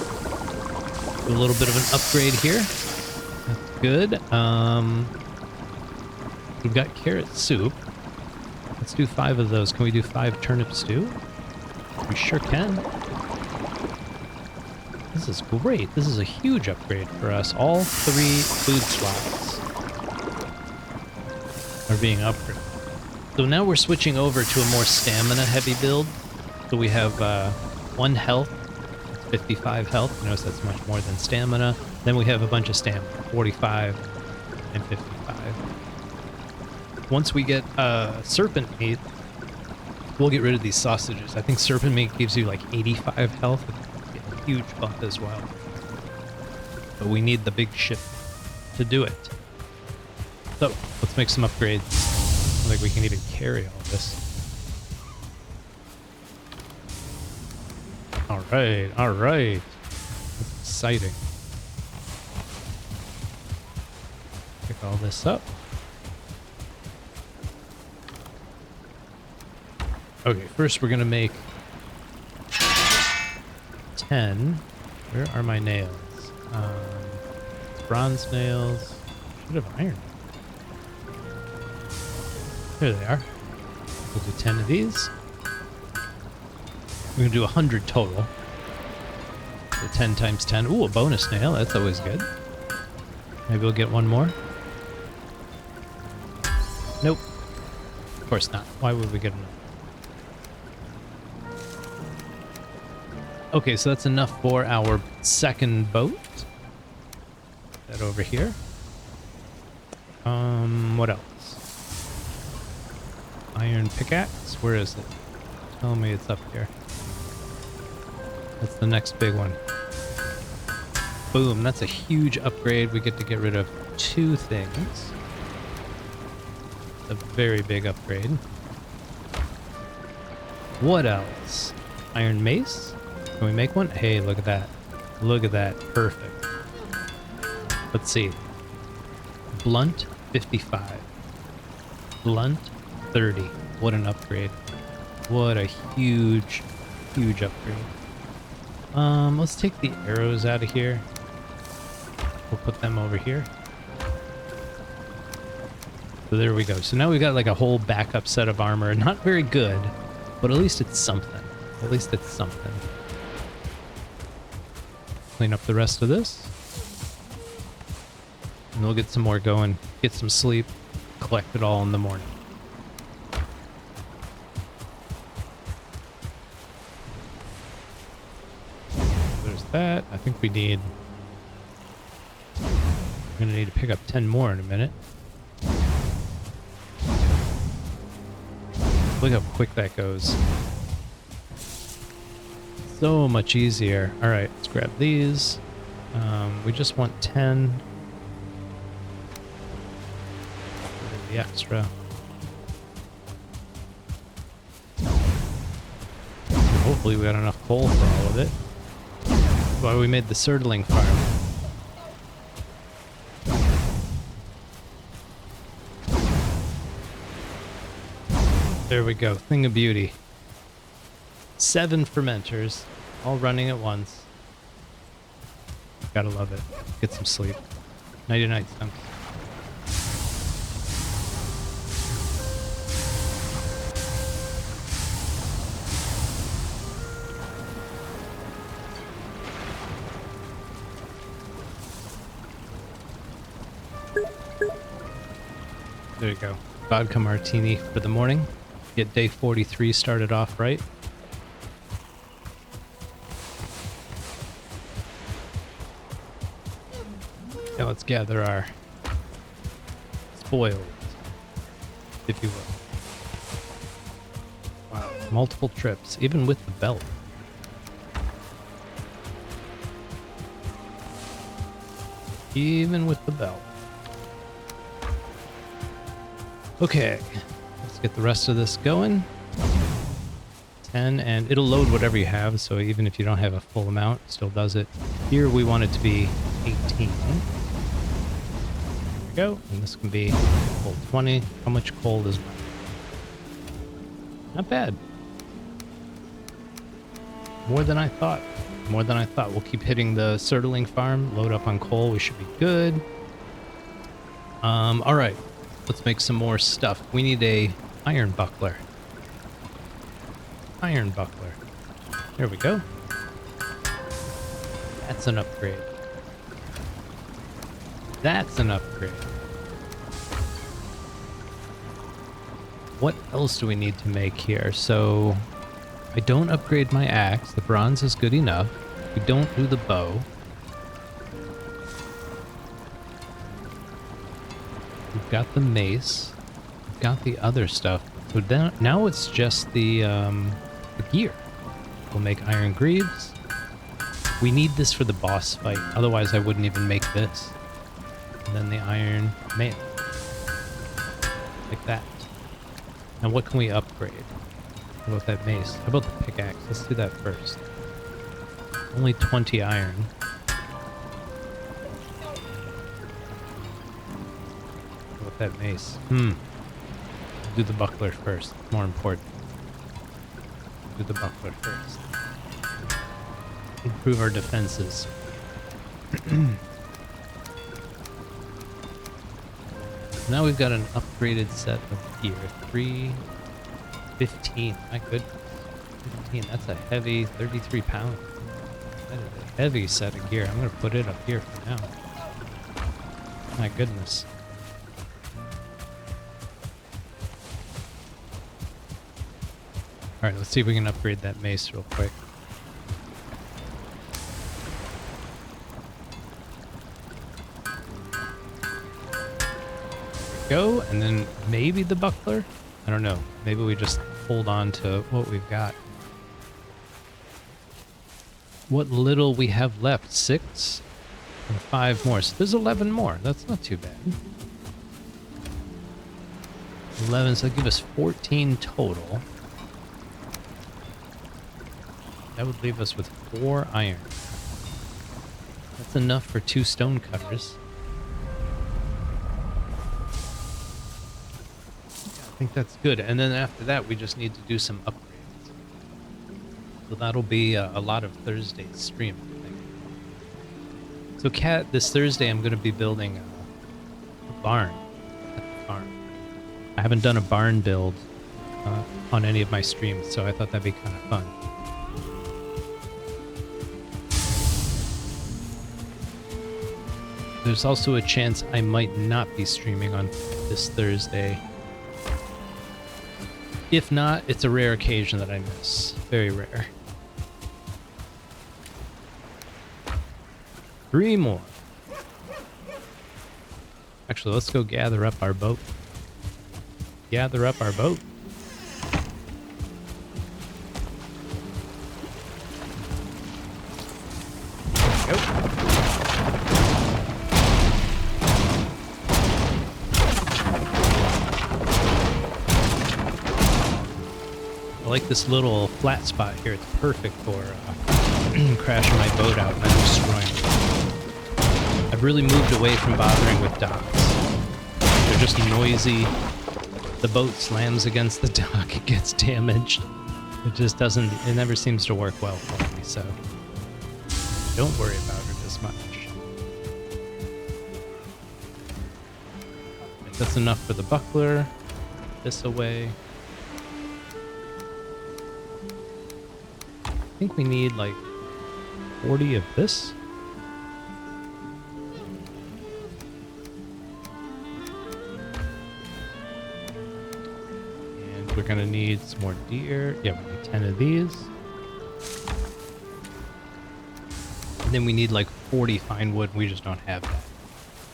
do a little bit of an upgrade here. That's good. We've got carrot soup. Let's do 5 of those. Can we do 5 turnip stew? We sure can. This is great. This is a huge upgrade for us. All 3 food slots are being upgraded. So now we're switching over to a more stamina-heavy build. So we have 1 health, 55 health. Notice that's much more than stamina. Then we have a bunch of stamina, 45 and 55. Once we get serpent meat, we'll get rid of these sausages. I think serpent meat gives you like 85 health. Get a huge bump as well. But we need the big ship to do it. So let's make some upgrades. I don't think we can even carry all this. All right. That's exciting. Pick all this up. Okay, first we're gonna make 10. Where are my nails? Bronze nails. Should have iron. There they are. We'll do 10 of these. We're gonna do 100 total. So 10 times 10. Ooh, a bonus nail. That's always good. Maybe we'll get one more. Nope. Of course not. Why would we get enough? Okay, so that's enough for our second boat. Put that over here. What else? Iron pickaxe. Where is it? Tell me it's up here. That's the next big one. Boom, that's a huge upgrade. We get to get rid of 2 things. A very big upgrade. What else? Iron mace? Can we make one? Hey, look at that. Look at that. Perfect. Let's see. Blunt, 55. Blunt, 30. What an upgrade. What a huge, huge upgrade. Let's take the arrows out of here. We'll put them over here. So there we go. So now we've got like a whole backup set of armor. Not very good, but at least it's something. At least it's something. Clean up the rest of this. And we'll get some more going. Get some sleep. Collect it all in the morning. There's that. I think we need... We're going to need to pick up 10 more in a minute. Look how quick that goes. So much easier. All right, let's grab these. We just want 10. The extra. Hopefully we got enough coal for all of it. That's why we made the Surtling Farm. There we go. Thing of beauty. 7 fermenters, all running at once. Gotta love it. Get some sleep. Nighty night, Stumps. There you go. Vodka martini for the morning. Get day 43 started off right. Now let's gather our spoils, if you will. Wow, multiple trips, even with the belt. Even with the belt. Okay, let's get the rest of this going. 10, and it'll load whatever you have, so even if you don't have a full amount, it still does it. Here we want it to be 18. There we go, and this can be full 20. How much coal is mine? Not bad. More than I thought. More than I thought. We'll keep hitting the Surtling Farm, load up on coal, we should be good. Alright. Let's make some more stuff. We need a iron buckler. Iron buckler. There we go. That's an upgrade. That's an upgrade. What else do we need to make here? So, I don't upgrade my axe. The bronze is good enough. We don't do the bow. We've got the mace. We've got the other stuff. So then, now it's just the gear. We'll make iron greaves. We need this for the boss fight. Otherwise, I wouldn't even make this. And then the iron mail. Like that. Now what can we upgrade? How about that mace? How about the pickaxe? Let's do that first. Only 20 iron. That mace. Do the buckler first. More important. Do the buckler first. Improve our defenses. Now we've got an upgraded set of gear. 315. My goodness. 15. That's a heavy 33 pounds. That is a heavy set of gear. I'm going to put it up here for now. My goodness. Alright, let's see if we can upgrade that mace real quick. Go, and then maybe the buckler? I don't know. Maybe we just hold on to what we've got. What little we have left. 6 and 5 more. So there's 11 more. That's not too bad. 11, so that'll give us 14 total. That would leave us with 4 iron. That's enough for 2 stone cutters. I think that's good. And then after that, we just need to do some upgrades. So that'll be a lot of Thursday's stream, I think. So Kat, this Thursday I'm going to be building a barn at the farm. I haven't done a barn build on any of my streams, so I thought that'd be kind of fun. There's also a chance I might not be streaming on this Thursday. If not, it's a rare occasion that I miss. Very rare. 3 more. Actually, let's go gather up our boat. Gather up our boat. Go. I like this little flat spot here. It's perfect for crashing my boat out and then destroying it. I've really moved away from bothering with docks. They're just noisy, the boat slams against the dock, it gets damaged. It just doesn't, it never seems to work well for me, so don't worry about it as much. That's enough for the buckler. This away. I think we need like 40 of this. And we're gonna need some more deer. Yeah, we need 10 of these. And then we need like 40 fine wood. We just don't have that.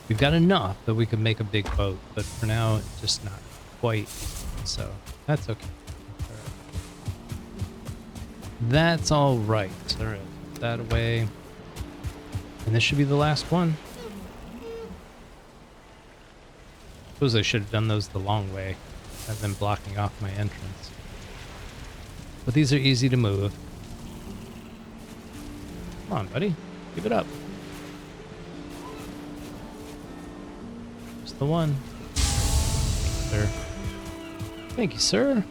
We've got enough that we could make a big boat, but for now, it's just not quite. So that's okay. That's all right. All right, put that away. And this should be the last one. Suppose I should have done those the long way, rather than blocking off my entrance. But these are easy to move. Come on, buddy. Give it up. Just the one. Sir. Thank you, sir.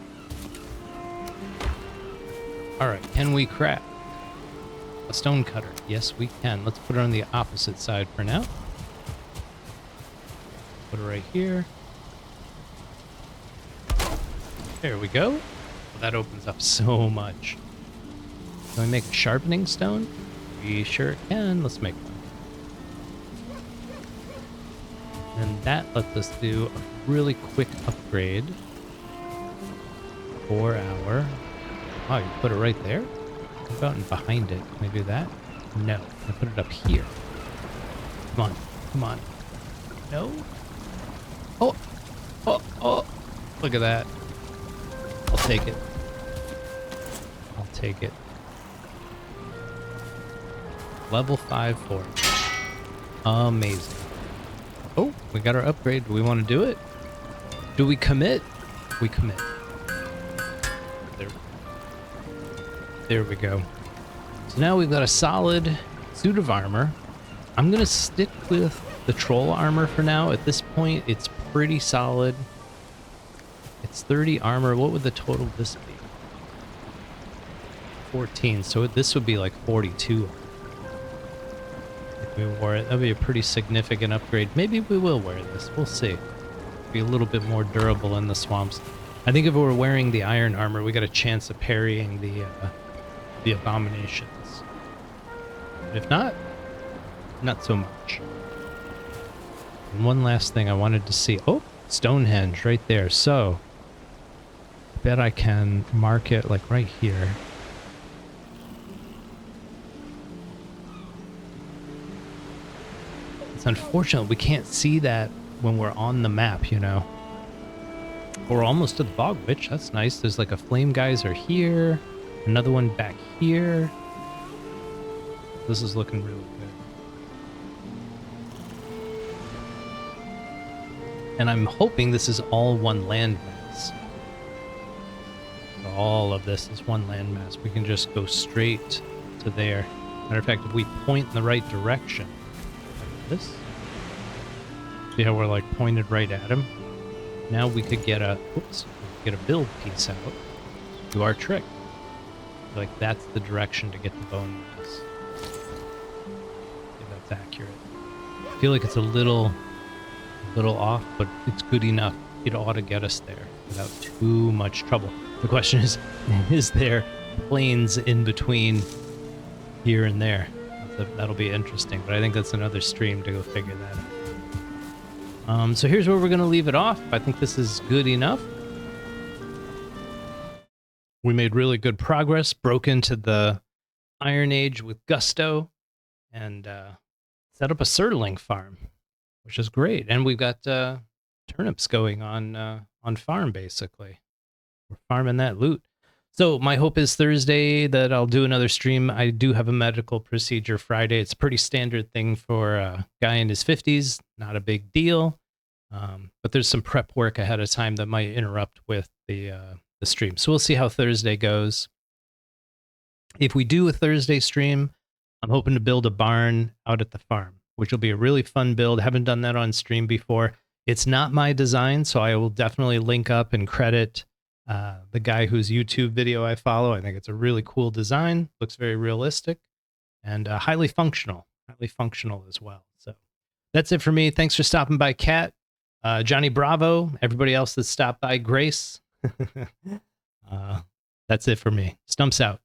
Alright, can we craft a stone cutter? Yes, we can. Let's put it on the opposite side for now. Put it right here. There we go. Well, that opens up so much. Can we make a sharpening stone? We sure can. Let's make one. And that lets us do a really quick upgrade for our... Wow, you put it right there? What about and behind it? Can I do that? No. I put it up here. Come on. Come on. No? Oh! Oh! Oh! Look at that. I'll take it. I'll take it. Level 5 forge. Amazing. Oh, we got our upgrade. Do we want to do it? Do we commit? We commit. There we go. So now we've got a solid suit of armor. I'm going to stick with the troll armor for now. At this point, it's pretty solid. It's 30 armor. What would the total of this be? 14. So this would be like 42. If we wore it, that'd be a pretty significant upgrade. Maybe we will wear this. We'll see. Be a little bit more durable in the swamps. I think if we were wearing the iron armor, we got a chance of parrying the abominations. If not so much. And one last thing I wanted to see. Oh, Stonehenge right there. So, I bet I can mark it like right here. It's unfortunate we can't see that when we're on the map, you know. We're almost to the Bog Witch. That's nice. There's like a flame geyser here. Another one back here. This is looking really good. And I'm hoping this is all one landmass. All of this is one landmass. We can just go straight to there. Matter of fact, if we point in the right direction, like this. See how we're like pointed right at him? Now we could get a, get a build piece out. Do our trick. Like that's the direction to get the Bonemass. If that's accurate. I feel like it's a little off, but it's good enough. It ought to get us there without too much trouble. The question is there planes in between here and there? That'll be interesting, but I think that's another stream to go figure that out. So here's where we're going to leave it off. I think this is good enough. We made really good progress, broke into the Iron Age with gusto, and set up a Surtling Farm, which is great. And we've got turnips going on farm, basically. We're farming that loot. So my hope is Thursday that I'll do another stream. I do have a medical procedure Friday. It's a pretty standard thing for a guy in his 50s. Not a big deal. But there's some prep work ahead of time that might interrupt with the stream. So we'll see how Thursday goes. If we do a Thursday stream, I'm hoping to build a barn out at the farm, which will be a really fun build. Haven't done that on stream before. It's not my design, so I will definitely link up and credit the guy whose YouTube video I follow. I think it's a really cool design. Looks very realistic and highly functional as well. So that's it for me. Thanks for stopping by, Kat, Johnny Bravo, everybody else that stopped by, Grace. That's it for me. Stumps out.